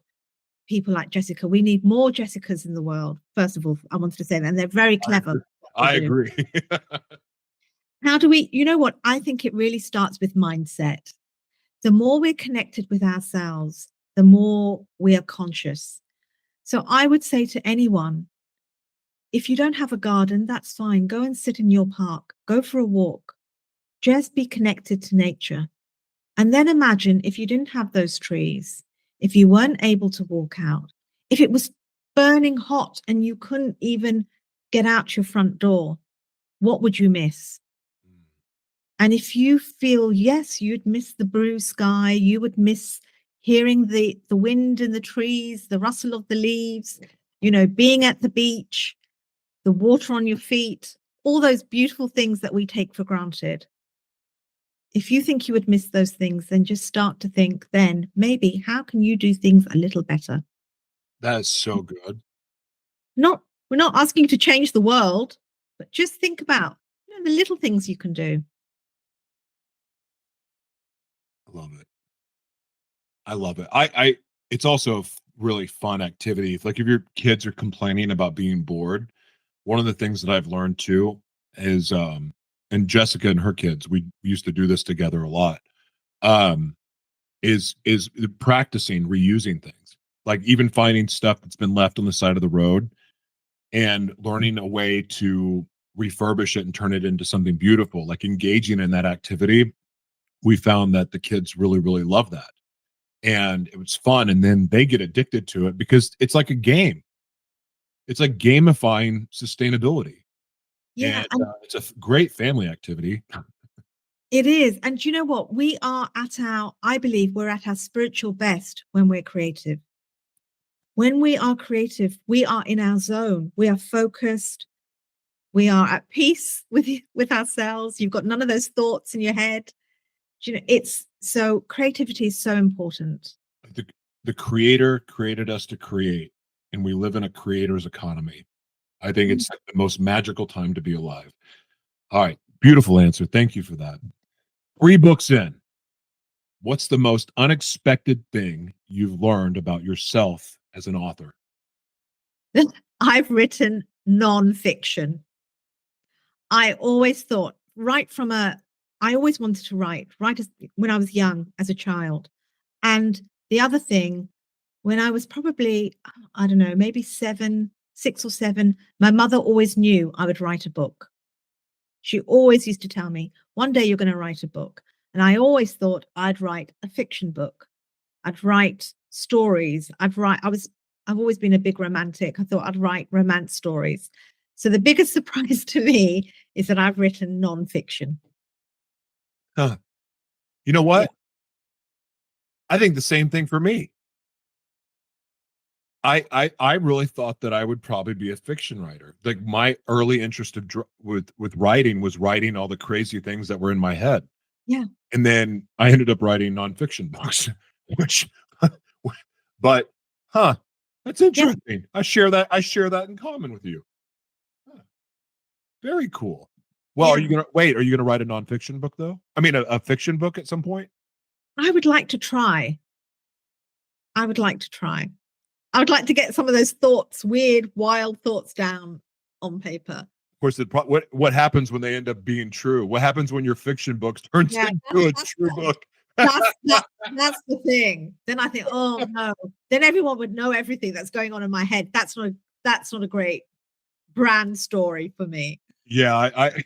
people like Jessica. We need more Jessicas in the world. First of all, I wanted to say that. And they're very clever. I agree. How do we, you know what? I think it really starts with mindset. The more we're connected with ourselves, the more we are conscious. So I would say to anyone, if you don't have a garden, that's fine. Go and sit in your park. Go for a walk. Just be connected to nature. And then imagine if you didn't have those trees, if you weren't able to walk out, if it was burning hot and you couldn't even get out your front door, what would you miss? And if you feel, yes, you'd miss the blue sky, you would miss hearing the wind in the trees, the rustle of the leaves, you know, being at the beach, the water on your feet, all those beautiful things that we take for granted. If you think you would miss those things, then just start to think then maybe how can you do things a little better? That is so good. We're not asking you to change the world, but just think about, you know, the little things you can do. I love it. I love it. It's also a really fun activity. Like if your kids are complaining about being bored, one of the things that I've learned too is, and Jessica and her kids, we used to do this together a lot, is practicing reusing things. Like even finding stuff that's been left on the side of the road and learning a way to refurbish it and turn it into something beautiful, like engaging in that activity. We found that the kids really, really love that. And it was fun. And then they get addicted to it because it's like a game. It's like gamifying sustainability. Yeah, And it's a great family activity. it is. And you know what? I believe we're at our spiritual best when we're creative. When we are creative, we are in our zone. We are focused. We are at peace with ourselves. You've got none of those thoughts in your head. You know, it's so creativity is so important. The creator created us to create, and we live in a creator's economy. I think it's like the most magical time to be alive. All right. Beautiful answer. Thank you for that. 3 books in. What's the most unexpected thing you've learned about yourself as an author? I've written nonfiction. I always thought, I always wanted to write when I was young, as a child. And the other thing, when I was probably, I don't know, maybe 6 or 7, my mother always knew I would write a book. She always used to tell me, one day you're going to write a book. And I always thought I'd write a fiction book. I'd write stories. I've always been a big romantic. I thought I'd write romance stories. So the biggest surprise to me is that I've written nonfiction. Huh. You know what? Yeah. I think the same thing for me. I really thought that I would probably be a fiction writer. Like my early interest with writing was writing all the crazy things that were in my head. Yeah. And then I ended up writing nonfiction books, which, but, that's interesting. Yeah. I share that in common with you. Huh. Very cool. Well, Are you going to write a nonfiction book though? I mean, a fiction book at some point? I would like to try. I would like to get some of those weird, wild thoughts down on paper. Of course, what happens when they end up being true? What happens when your fiction book turns into a true book? That's the thing. Then I think, oh no. Then everyone would know everything that's going on in my head. That's not a great brand story for me. Yeah, I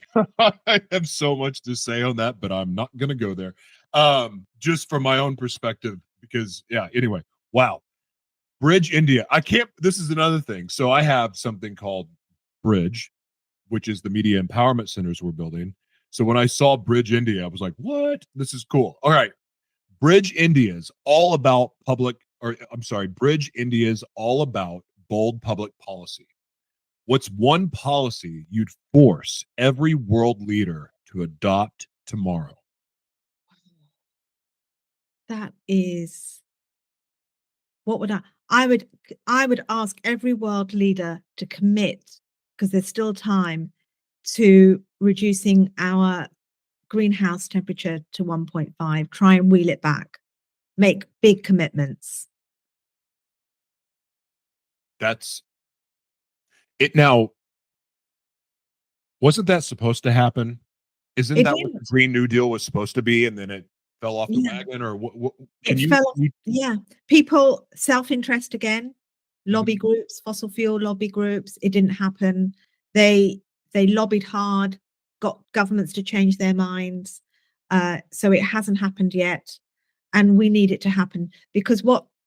have so much to say on that, but I'm not gonna go there. Just from my own perspective, because anyway, wow. Bridge India. This is another thing. So I have something called Bridge, which is the media empowerment centers we're building. So when I saw Bridge India, I was like, what? This is cool. All right. Bridge India is all about Bridge India is all about bold public policy. What's one policy you'd force every world leader to adopt tomorrow? That is, what would I would ask every world leader to commit, because there's still time, to reducing our greenhouse temperature to 1.5, try and wheel it back, make big commitments. That's it. Now, wasn't that supposed to happen? Isn't It that what the didn't. Green New Deal was supposed to be, and then it fell off the Yeah, wagon? Or what can it fell off. you Yeah, people self-interest again, lobby Mhm. groups, fossil fuel lobby groups. It didn't happen. They lobbied hard, got governments to change their minds. So it hasn't happened yet, and we need it to happen because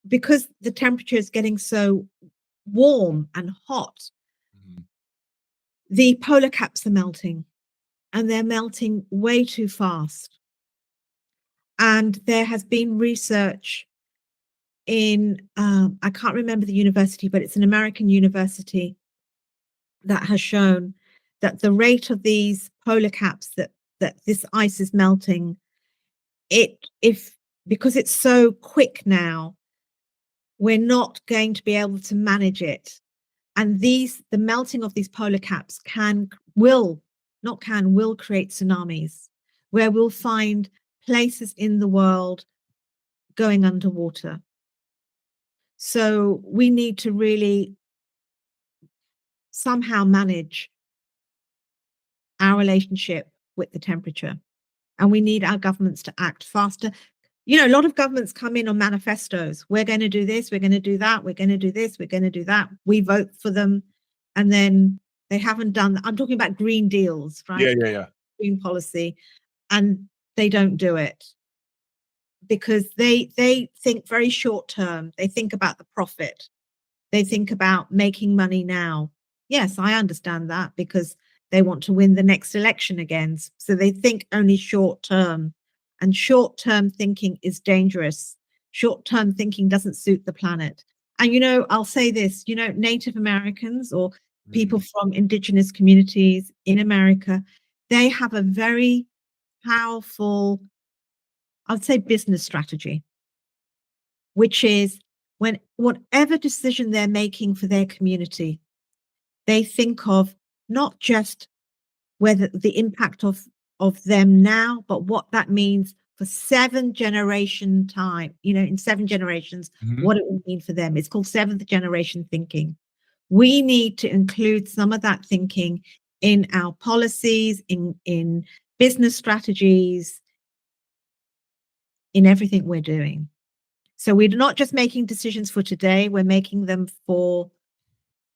the temperature is getting so warm and hot. Mhm. The polar caps are melting, and they're melting way too fast. And there has been research in, I can't remember the university, but it's an American university that has shown that the rate of these polar caps, that this ice is melting, it if because it's so quick now, we're not going to be able to manage it. And the melting of these polar caps will create tsunamis, where we'll find places in the world going underwater. So we need to really somehow manage our relationship with the temperature. And we need our governments to act faster. A lot of governments come in on manifestos. We're going to do this, we're going to do that, we're going to do this, we're going to do that. We vote for them. And then they haven't done that. I'm talking about green deals, right? Yeah, yeah, yeah. Green policy. And they don't do it because they think very short term. They think about the profit. They think about making money now. Yes, I understand that, because they want to win the next election again. So they think only short term. And short term thinking is dangerous. Short term thinking doesn't suit the planet. And, I'll say this, Native Americans or people Mhm. from indigenous communities in America, they have a very powerful, I'd say, business strategy, which is, when whatever decision they're making for their community, they think of not just whether the impact of them now, but what that means for 7 generation time, in 7 generations, Mhm. what it will mean for them. It's called seventh generation thinking. We need to include some of that thinking in our policies, in business strategies, in everything we're doing. So we're not just making decisions for today, we're making them for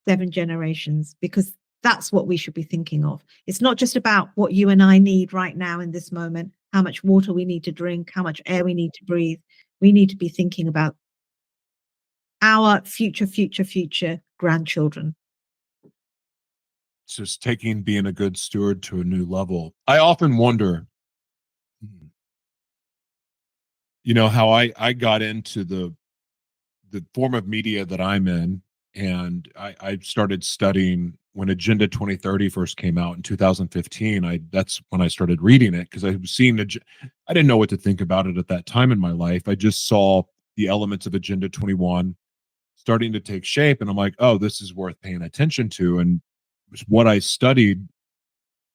7 generations, because that's what we should be thinking of. It's not just about what you and I need right now in this moment, how much water we need to drink, how much air we need to breathe. We need to be thinking about our future grandchildren. It's just taking being a good steward to a new level. I often wonder, how I got into the form of media that I'm in, and I started studying when Agenda 2030 first came out in 2015. That's when I started reading it, because I was seeing I didn't know what to think about it at that time in my life. I just saw the elements of Agenda 21 starting to take shape, and I'm like, oh, this is worth paying attention to. And what I studied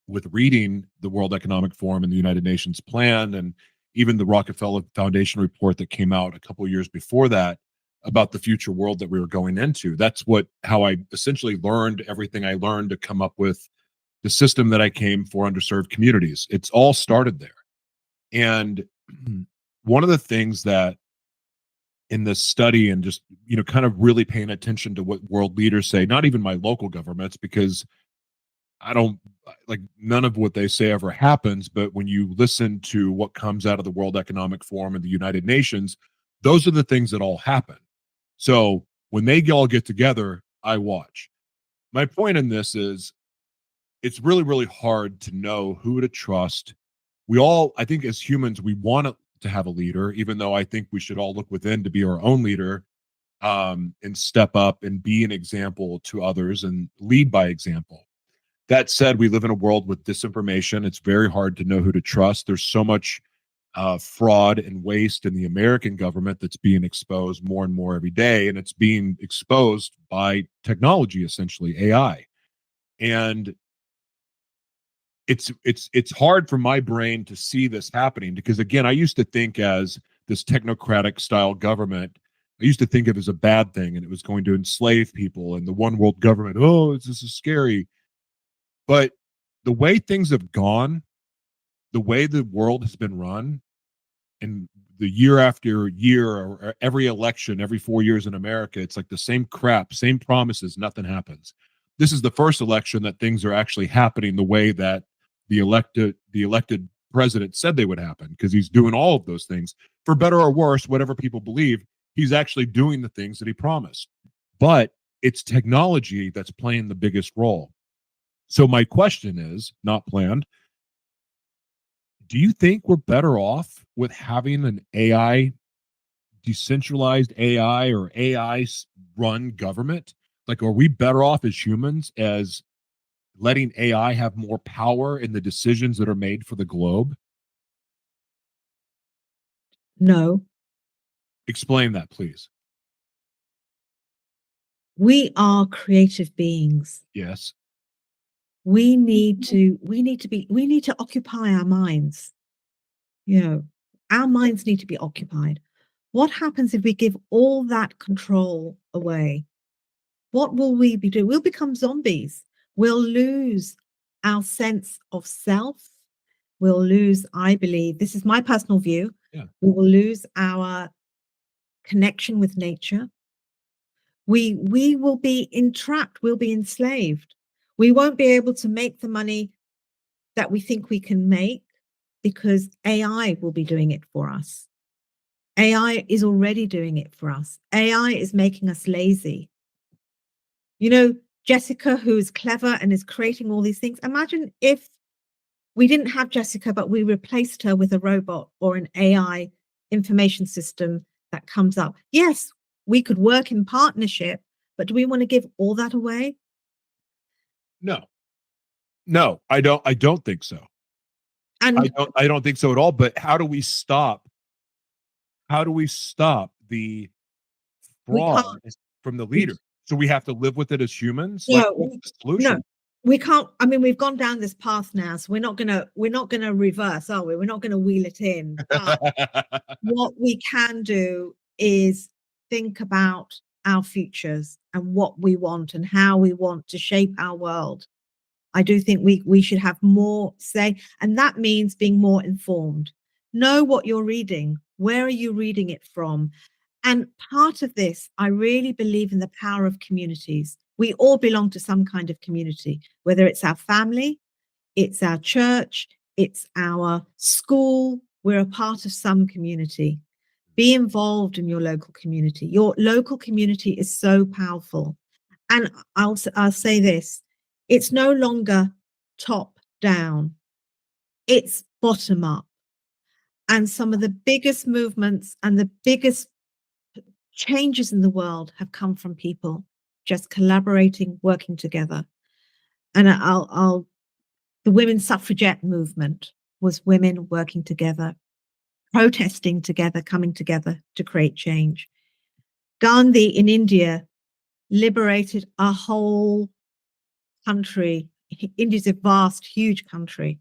with reading the World Economic Forum and the United Nations plan, and even the Rockefeller Foundation report that came out a couple of years before that about the future world that we were going into. That's how I essentially learned everything I learned to come up with the system that I came for underserved communities. It's all started there. And one of the things that in this study, and just kind of really paying attention to what world leaders say, not even my local governments, because I don't like, none of what they say ever happens. But when you listen to what comes out of the World Economic Forum and the United Nations, those are the things that all happen. So when they all get together, I watch. My point in this is, it's really, really hard to know who to trust. We all, I think, as humans, we want to have a leader, even though I think we should all look within to be our own leader, and step up and be an example to others and lead by example. That said, we live in a world with disinformation. It's very hard to know who to trust. There's so much fraud and waste in the American government that's being exposed more and more every day, and it's being exposed by technology, essentially AI. And it's hard for my brain to see this happening because, again, I used to think as this technocratic style government, I used to think of it as a bad thing, and it was going to enslave people and the one world government. Oh, this is scary. But the way things have gone, the way the world has been run, and the year after year, or every election, every 4 years in America, it's like the same crap, same promises, nothing happens. This is the first election that things are actually happening the way that the elected president said they would happen, because he's doing all of those things, for better or worse, whatever people believe. He's actually doing the things that he promised. But it's technology that's playing the biggest role. So my question is, not planned, do you think we're better off with having an AI, decentralized AI, or AI run government? Like, are we better off as humans as letting AI have more power in the decisions that are made for the globe? No, Explain that, please. we are creative beings. Yes. We need to occupy our minds. Our minds need to be occupied. What happens if we give all that control away? What will we be doing? We'll become zombies. We'll lose our sense of self. We'll lose, I believe, this is my personal view. Yeah. We will lose our connection with nature. We will be entrapped. We'll be enslaved. We won't be able to make the money that we think we can make because AI will be doing it for us. AI is already doing it for us. AI is making us lazy. Jessica, who is clever and is creating all these things. Imagine if we didn't have Jessica, but we replaced her with a robot or an AI information system that comes up. Yes, we could work in partnership, but do we want to give all that away? No, I don't think so. And I don't think so at all. But how do we stop the we fraud can't. from the leader? So we have to live with it as humans? Like, No, what's the solution? no, we can't. I mean, we've gone down this path now, so we're not gonna reverse, are we? We're not gonna wheel it in. But what we can do is think about our futures and what we want and how we want to shape our world. I do think we should have more say, and that means being more informed. Know what you're reading. Where are you reading it from? And part of this, I really believe in the power of communities. We all belong to some kind of community, whether it's our family, it's our church, it's our school. We're a part of some community. Be involved in your local community. Your local community is so powerful. And I'll say this, it's no longer top down, it's bottom up. And some of the biggest movements and the biggest changes in the world have come from people just collaborating, working together. And the women's suffragette movement was women working together, protesting together, coming together to create change. Gandhi in India liberated a whole country. India's a vast, huge country.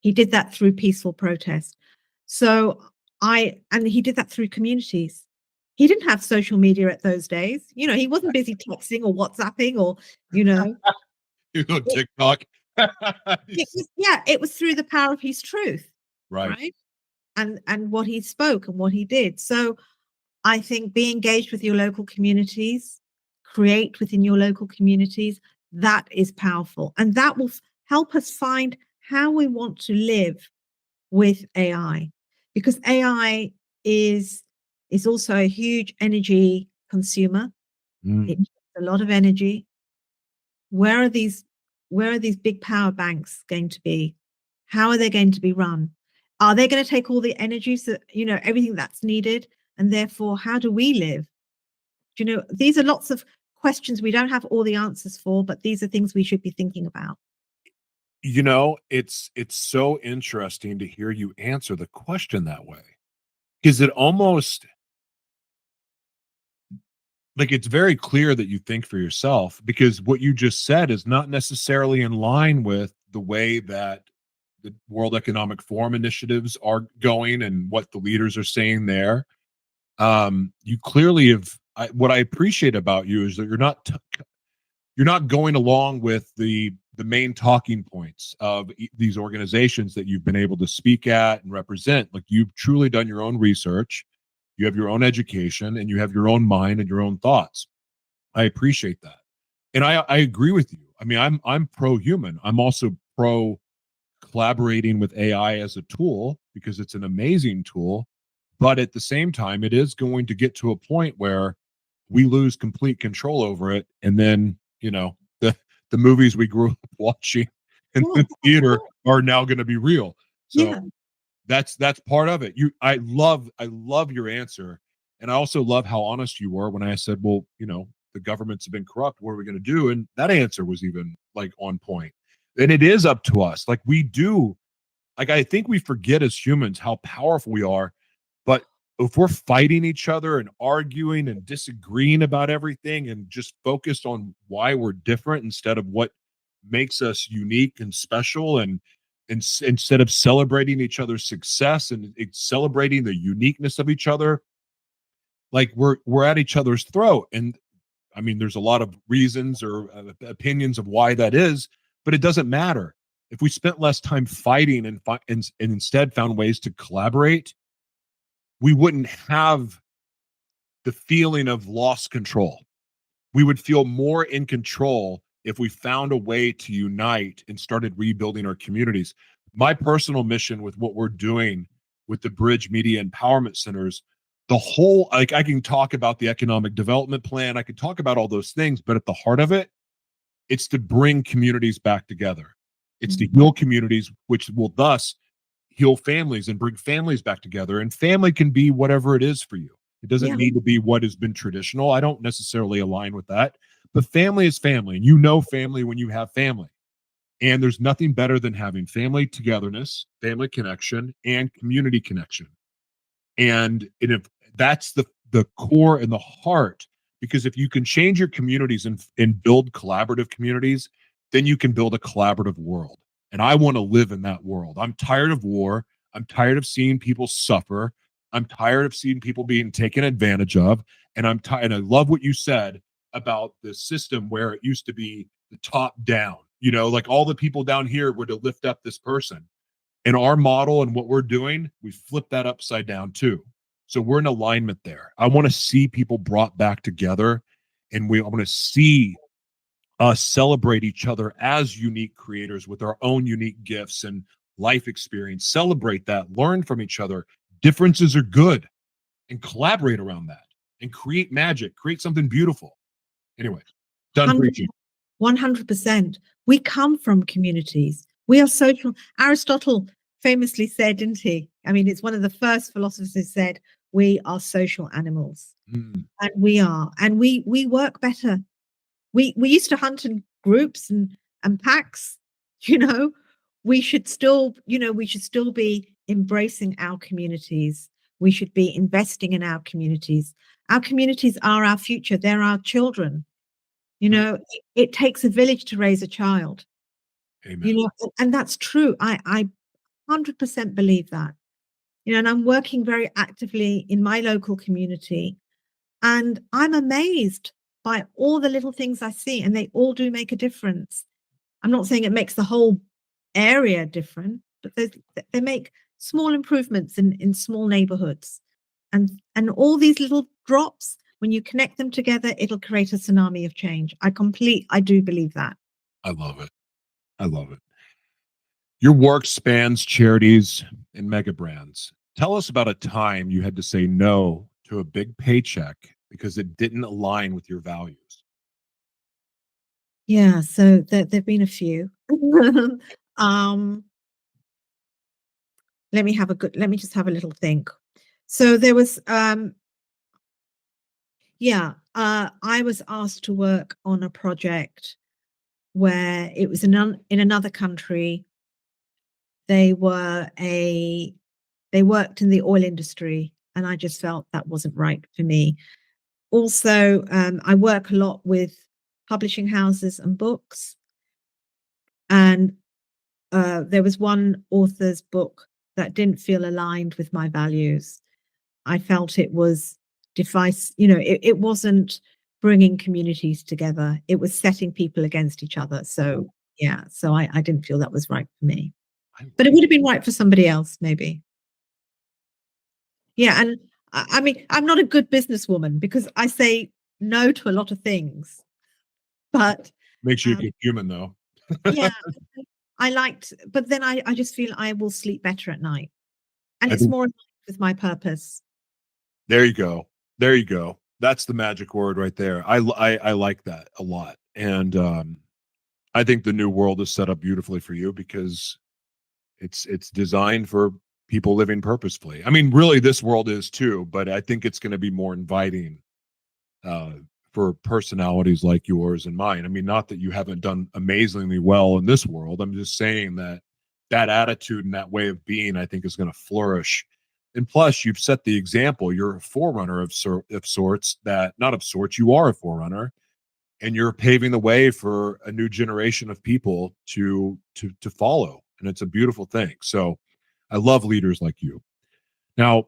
He did that through peaceful protest. And he did that through communities. He didn't have social media at those days. He wasn't busy texting or WhatsApping or. TikTok. It was through the power of his truth, Right. And what he spoke and what he did. So I think be engaged with your local communities, create within your local communities. That is powerful, and that will help us find how we want to live with AI, because AI is also a huge energy consumer. It takes a lot of energy. Where are these big power banks going to be? How are they going to be run? Are they going to take all the energies that, everything that's needed? And therefore, how do we live? These are lots of questions we don't have all the answers for, but these are things we should be thinking about. It's so interesting to hear you answer the question that way, because it almost, like, it's very clear that you think for yourself, because what you just said is not necessarily in line with the way that the World Economic Forum initiatives are going and what the leaders are saying there. You clearly have. What I appreciate about you is that you're not going along with the main talking points of these organizations that you've been able to speak at and represent. Like, you've truly done your own research, you have your own education, and you have your own mind and your own thoughts. I appreciate that, and I agree with you. I mean, I'm pro human. I'm also pro collaborating with AI as a tool, because it's an amazing tool. But at the same time, it is going to get to a point where we lose complete control over it. And then, the movies we grew up watching in Yeah, the theater are now going to be real. So yeah, that's part of it. I love your answer. And I also love how honest you were when I said, well, the governments have been corrupt. What are we going to do? And that answer was even, like, on point. And it is up to us. Like, we do, like, I think we forget as humans how powerful we are. But if we're fighting each other and arguing and disagreeing about everything and just focused on why we're different instead of what makes us unique and special, and instead of celebrating each other's success and celebrating the uniqueness of each other, like, we're at each other's throat. And I mean, there's a lot of reasons or opinions of why that is, but it doesn't matter. If we spent less time fighting and instead found ways to collaborate, we wouldn't have the feeling of lost control. We would feel more in control if we found a way to unite and started rebuilding our communities. My personal mission with what we're doing with the Bridge Media Empowerment Centers, the whole, like, I can talk about the economic development plan, I could talk about all those things, but at the heart of it, it's to bring communities back together. It's to heal communities, which will thus heal families and bring families back together. And family can be whatever it is for you. It doesn't yeah, need to be what has been traditional. I don't necessarily align with that, but family is family, and you know family when you have family. And there's nothing better than having family togetherness, family connection, and community connection. And if that's the core and the heart, because if you can change your communities and build collaborative communities, then you can build a collaborative world. And I want to live in that world. I'm tired of war. I'm tired of seeing people suffer. I'm tired of seeing people being taken advantage of. And I'm tired. And I love what you said about the system where it used to be the top down, like all the people down here were to lift up this person. In our model and what we're doing, we flip that upside down too. So we're in alignment there. I want to see people brought back together, and I want to see us celebrate each other as unique creators with our own unique gifts and life experience. Celebrate that, learn from each other. Differences are good, and collaborate around that and create magic, create something beautiful. Anyway, done preaching. 100%. We come from communities. We are social. Aristotle famously said, didn't he? I mean, it's one of the first philosophers who said, we are social animals. And we work better. We used to hunt in groups and packs, you know. We should still, we should still be embracing our communities. We should be investing in our communities. Our communities are our future. They're our children. It takes a village to raise a child. Amen. And that's true. I 100% believe that. And I'm working very actively in my local community, and I'm amazed by all the little things I see, and they all do make a difference. I'm not saying it makes the whole area different, but they make small improvements in small neighborhoods. And all these little drops, when you connect them together, it'll create a tsunami of change. I do believe that. I love it. I love it. Your work spans charities and mega brands. Tell us about a time you had to say no to a big paycheck because it didn't align with your values. Yeah, so there've been a few. um let me just have a little think. So there was, I was asked to work on a project where it was in another country. They worked in the oil industry, and I just felt that wasn't right for me. Also, I work a lot with publishing houses and books, and there was one author's book that didn't feel aligned with my values. I felt it was it wasn't bringing communities together. It was setting people against each other. So yeah, so I didn't feel that was right for me. But it would have been right for somebody else, maybe. Yeah, and I mean, I'm not a good businesswoman because I say no to a lot of things. But Makes you a good human, though. yeah, but then I just feel I will sleep better at night. And I it's think- more in line with my purpose. There you go. There you go. That's the magic word right there. I like that a lot. And I think the new world is set up beautifully for you because it's designed for people living purposefully. I mean, really, this world is too, but I think it's going to be more inviting for personalities like yours and mine. I mean, not that you haven't done amazingly well in this world. I'm just saying that attitude and that way of being, I think, is going to flourish. And plus, you've set the example. You're a forerunner of sorts. That not of sorts. You are a forerunner, and you're paving the way for a new generation of people to follow. And it's a beautiful thing. So, I love leaders like you. Now,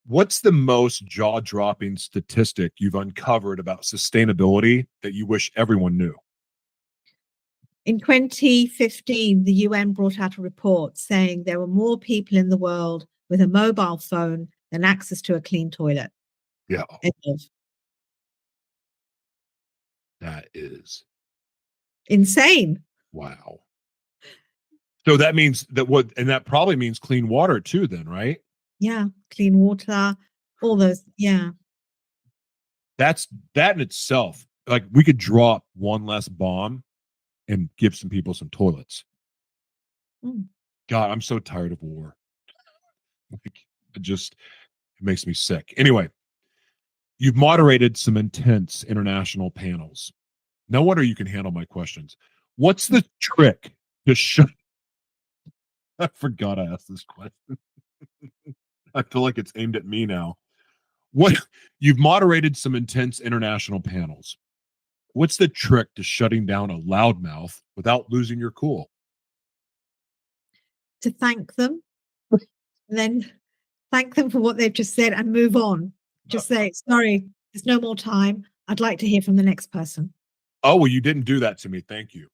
what's the most jaw-dropping statistic you've uncovered about sustainability that you wish everyone knew? In 2015, the UN brought out a report saying there were more people in the world with a mobile phone than access to a clean toilet. Yeah. End of. That is Insane. wow. So that means that probably means clean water too, then, right? Yeah, clean water, all those. Yeah. That in itself, like we could drop one less bomb and give some people some toilets. Mm. God, I'm so tired of war. Like, it makes me sick. Anyway, you've moderated some intense international panels. No wonder you can handle my questions. What's the trick to shut? I forgot I asked this question. I feel like it's aimed at me now. What you've moderated some intense international panels. What's the trick to shutting down a loudmouth without losing your cool? To thank them, and then thank them for what they've just said and move on. Just say, sorry, there's no more time. I'd like to hear from the next person. Oh, well, you didn't do that to me. Thank you.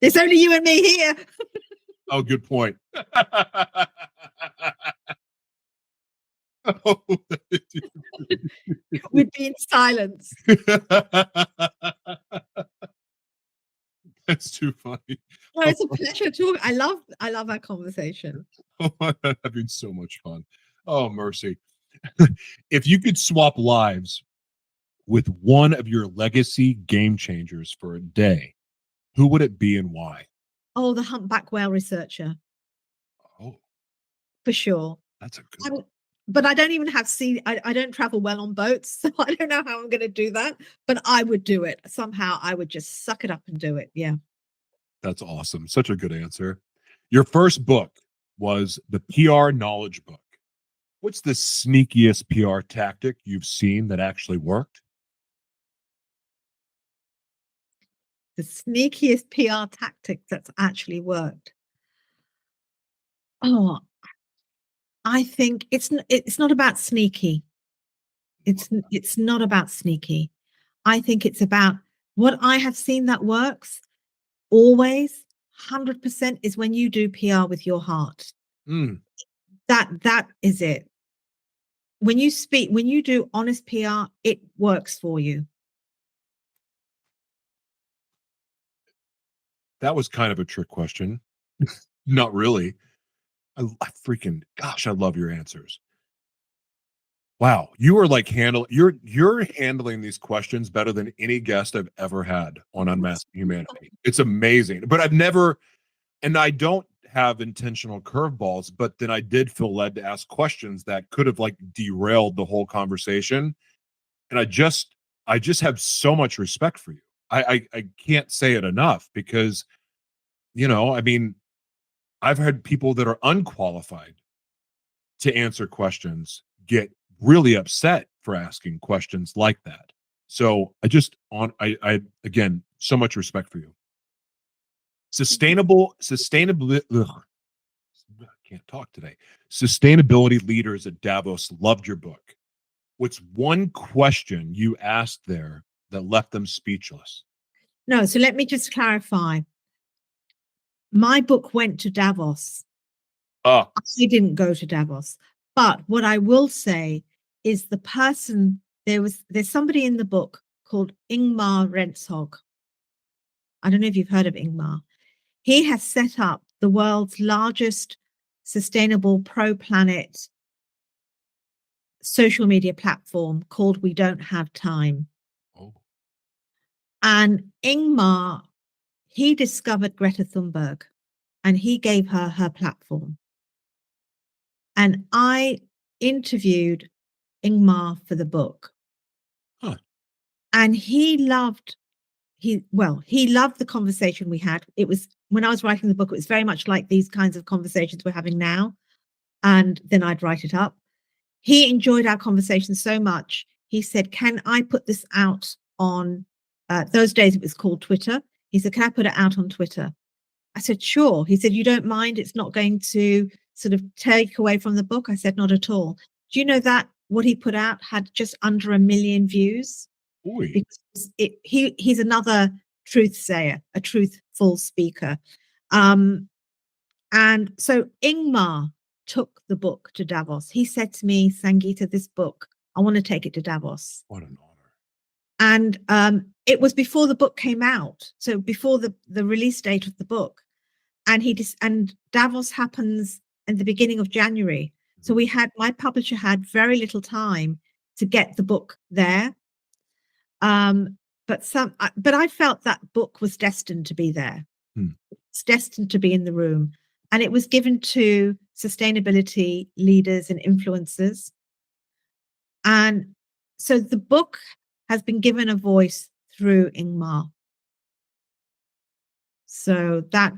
There's only you and me here. Oh, good point. Oh, We'd be in silence. that's too funny. No, it's a pleasure talking. I love our conversation. Oh, I'm having so much fun. Oh, mercy. If you could swap lives with one of your legacy game changers for a day, who would it be and why? Oh, the humpback whale researcher. Oh, For sure. that's a good one. But I don't even have I don't travel well on boats, so I don't know how I'm going to do that. But I would do it. Somehow I would just suck it up and do it. Yeah. That's awesome. Such a good answer. Your first book was the PR knowledge book. What's the sneakiest PR tactic you've seen that actually worked? The sneakiest PR tactic that's actually worked. Oh, I think it's not about sneaky. It's not about sneaky. I think it's about what I have seen that works always 100% is when you do PR with your heart. Mm, That is it. When you do honest PR, it works for you. that was kind of a trick question. Not really. I love your answers. Wow, you are like you're handling these questions better than any guest I've ever had on Unmasking Humanity. It's amazing. But I don't have intentional curveballs, but then I did feel led to ask questions that could have like derailed the whole conversation. And I just have so much respect for you. I can't say it enough because, I mean, I've had people that are unqualified to answer questions get really upset for asking questions like that. So I again, so much respect for you. Sustainability. I can't talk today. Sustainability leaders at Davos loved your book. What's one question you asked there that left them speechless? No, so let me just clarify. My book went to Davos. Oh, I didn't go to Davos. But what I will say is there's somebody in the book called Ingmar Rentzhog. I don't know if you've heard of Ingmar. He has set up the world's largest sustainable pro-planet social media platform called We Don't Have Time. oh. And Ingmar, he discovered Greta Thunberg and he gave her platform. And I interviewed Ingmar for the book. Huh. And he loved the conversation we had. It was when I was writing the book, it was very much like these kinds of conversations we're having now. And then I'd write it up. He enjoyed our conversation so much. He said, can I put this out on those days it was called Twitter. He said, can I put it out on Twitter? I said, sure. He said, you don't mind? It's not going to sort of take away from the book? I said, not at all. Do you know that what he put out had just under 1 million views? Oy. Because he's another truth sayer, a truthful speaker. And so Ingmar took the book to Davos. He said to me, Sangeeta, this book, I want to take it to Davos. What an honor. And it was before the book came out. So before the release date of the book. And Davos happens in the beginning of January. So my publisher had very little time to get the book there. But I felt that book was destined to be there. It's destined to be in the room. And it was given to sustainability leaders and influencers. And so the book has been given a voice through Ingmar. So that,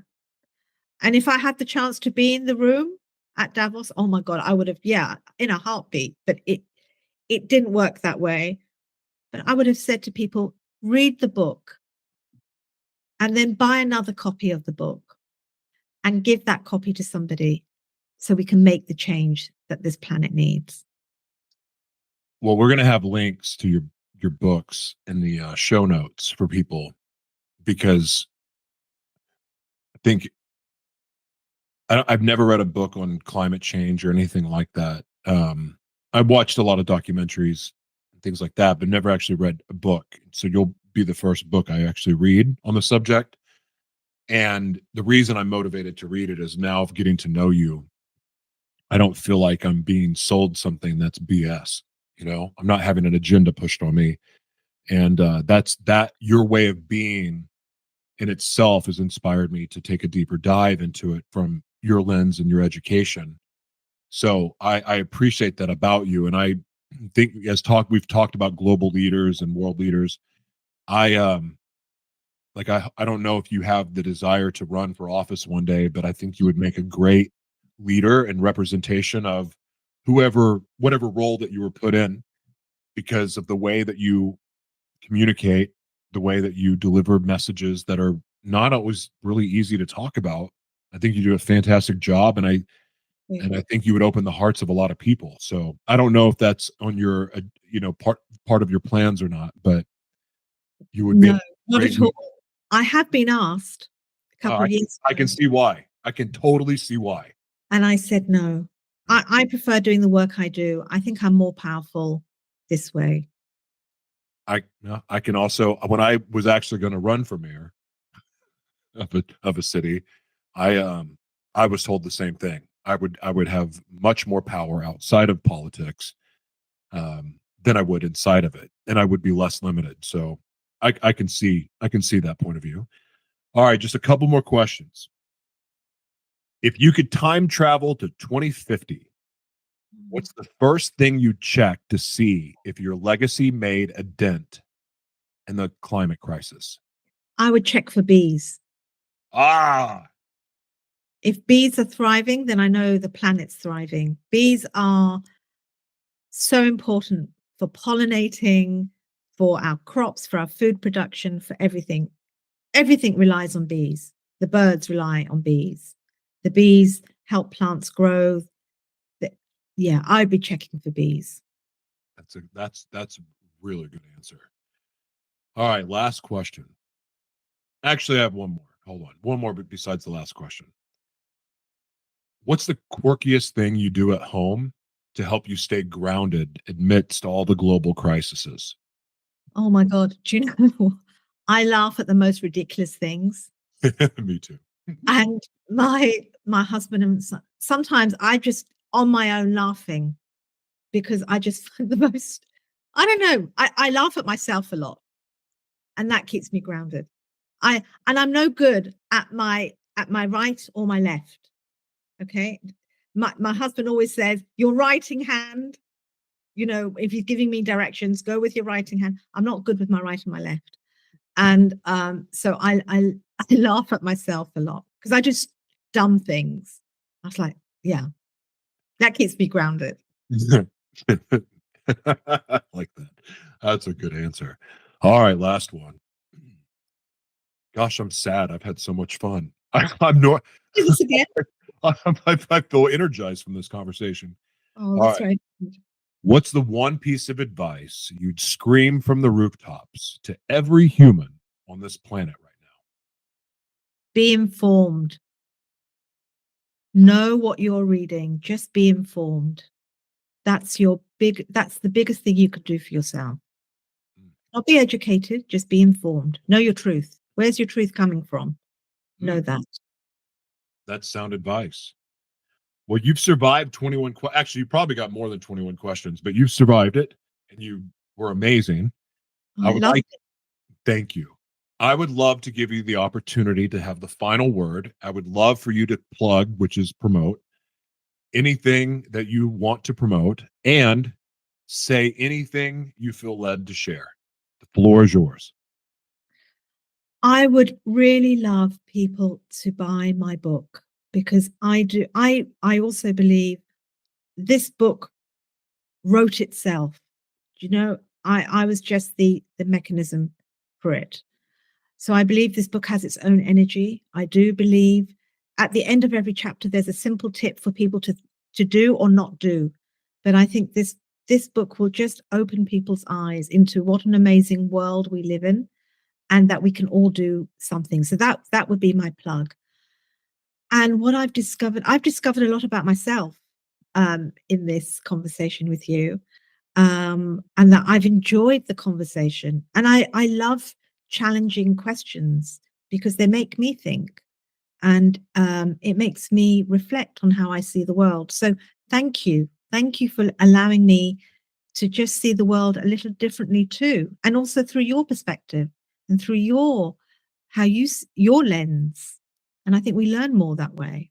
and if I had the chance to be in the room at Davos, oh my God, I would have, in a heartbeat. But it didn't work that way. But I would have said to people, read the book and then buy another copy of the book and give that copy to somebody so we can make the change that this planet needs. Well, we're going to have links to your books in the show notes for people because I think I've never read a book on climate change or anything like that. I've watched a lot of documentaries and things like that, but never actually read a book. So you'll be the first book I actually read on the subject. And the reason I'm motivated to read it is now of getting to know you. I don't feel like I'm being sold something that's BS. I'm not having an agenda pushed on me. And that's your way of being in itself has inspired me to take a deeper dive into it from your lens and your education. So I appreciate that about you. And I think we've talked about global leaders and world leaders. I don't know if you have the desire to run for office one day, but I think you would make a great leader and representation of whatever role that you were put in, because of the way that you communicate, the way that you deliver messages that are not always really easy to talk about. I think you do a fantastic job, and I think you would open the hearts of a lot of people. So I don't know if that's on your part of your plans or not, but you would be not at all. I have been asked a couple of years ago. I can see why. I can totally see why. And I said no. I prefer doing the work I do. I think I'm more powerful this way. I can also, when I was actually going to run for mayor of a city, I was told the same thing. I would have much more power outside of politics than I would inside of it, and I would be less limited. So I can see that point of view. All right, just a couple more questions. If you could time travel to 2050, what's the first thing you check to see if your legacy made a dent in the climate crisis? I would check for bees. Ah, If bees are thriving, then I know the planet's thriving. Bees are so important for pollinating, for our crops, for our food production, for everything. Everything relies on bees. The birds rely on bees. The bees help plants grow. Yeah, I'd be checking for bees. that's a really good answer. All right, last question. Actually, I have one more. Hold on. One more besides the last question. What's the quirkiest thing you do at home to help you stay grounded amidst all the global crises? Oh my God. Do you know, I laugh at the most ridiculous things. Me too. And my husband and sometimes I just on my own laughing because I just find the most, I don't know, I laugh at myself a lot and that keeps me grounded. I'm no good at my right or my left. Okay. My husband always says, your writing hand, if he's giving me directions, go with your writing hand. I'm not good with my right and my left. And so I laugh at myself a lot because I just dumb things. I was like, yeah, that keeps me grounded. I like that. That's a good answer. All right, last one. Gosh, I'm sad. I've had so much fun. I'm no, Do this again. I feel energized from this conversation. Oh, All that's right. very good. What's the one piece of advice you'd scream from the rooftops to every human on this planet right now? Be informed. Know what you're reading. Just be informed. That's the biggest thing you could do for yourself. Not be educated, just be informed. Know your truth. Where's your truth coming from? Know that. That's sound advice. Well, you've survived 21 actually you probably got more than 21 questions, but you've survived it and you were amazing. I love it. Thank you. I would love to give you the opportunity to have the final word. I would love for you to plug, which is promote anything that you want to promote and say anything you feel led to share. The floor is yours. I would really love people to buy my book because I also believe this book wrote itself. I was just the mechanism for it. So I believe this book has its own energy. I do believe at the end of every chapter there's a simple tip for people to do or not do. But I think this book will just open people's eyes into what an amazing world we live in and that we can all do something. So that would be my plug. And what I've discovered a lot about myself in this conversation with you, and that I've enjoyed the conversation. And I love challenging questions because they make me think, and it makes me reflect on how I see the world. So thank you for allowing me to just see the world a little differently too, and also through your perspective and through your lens. And I think we learn more that way.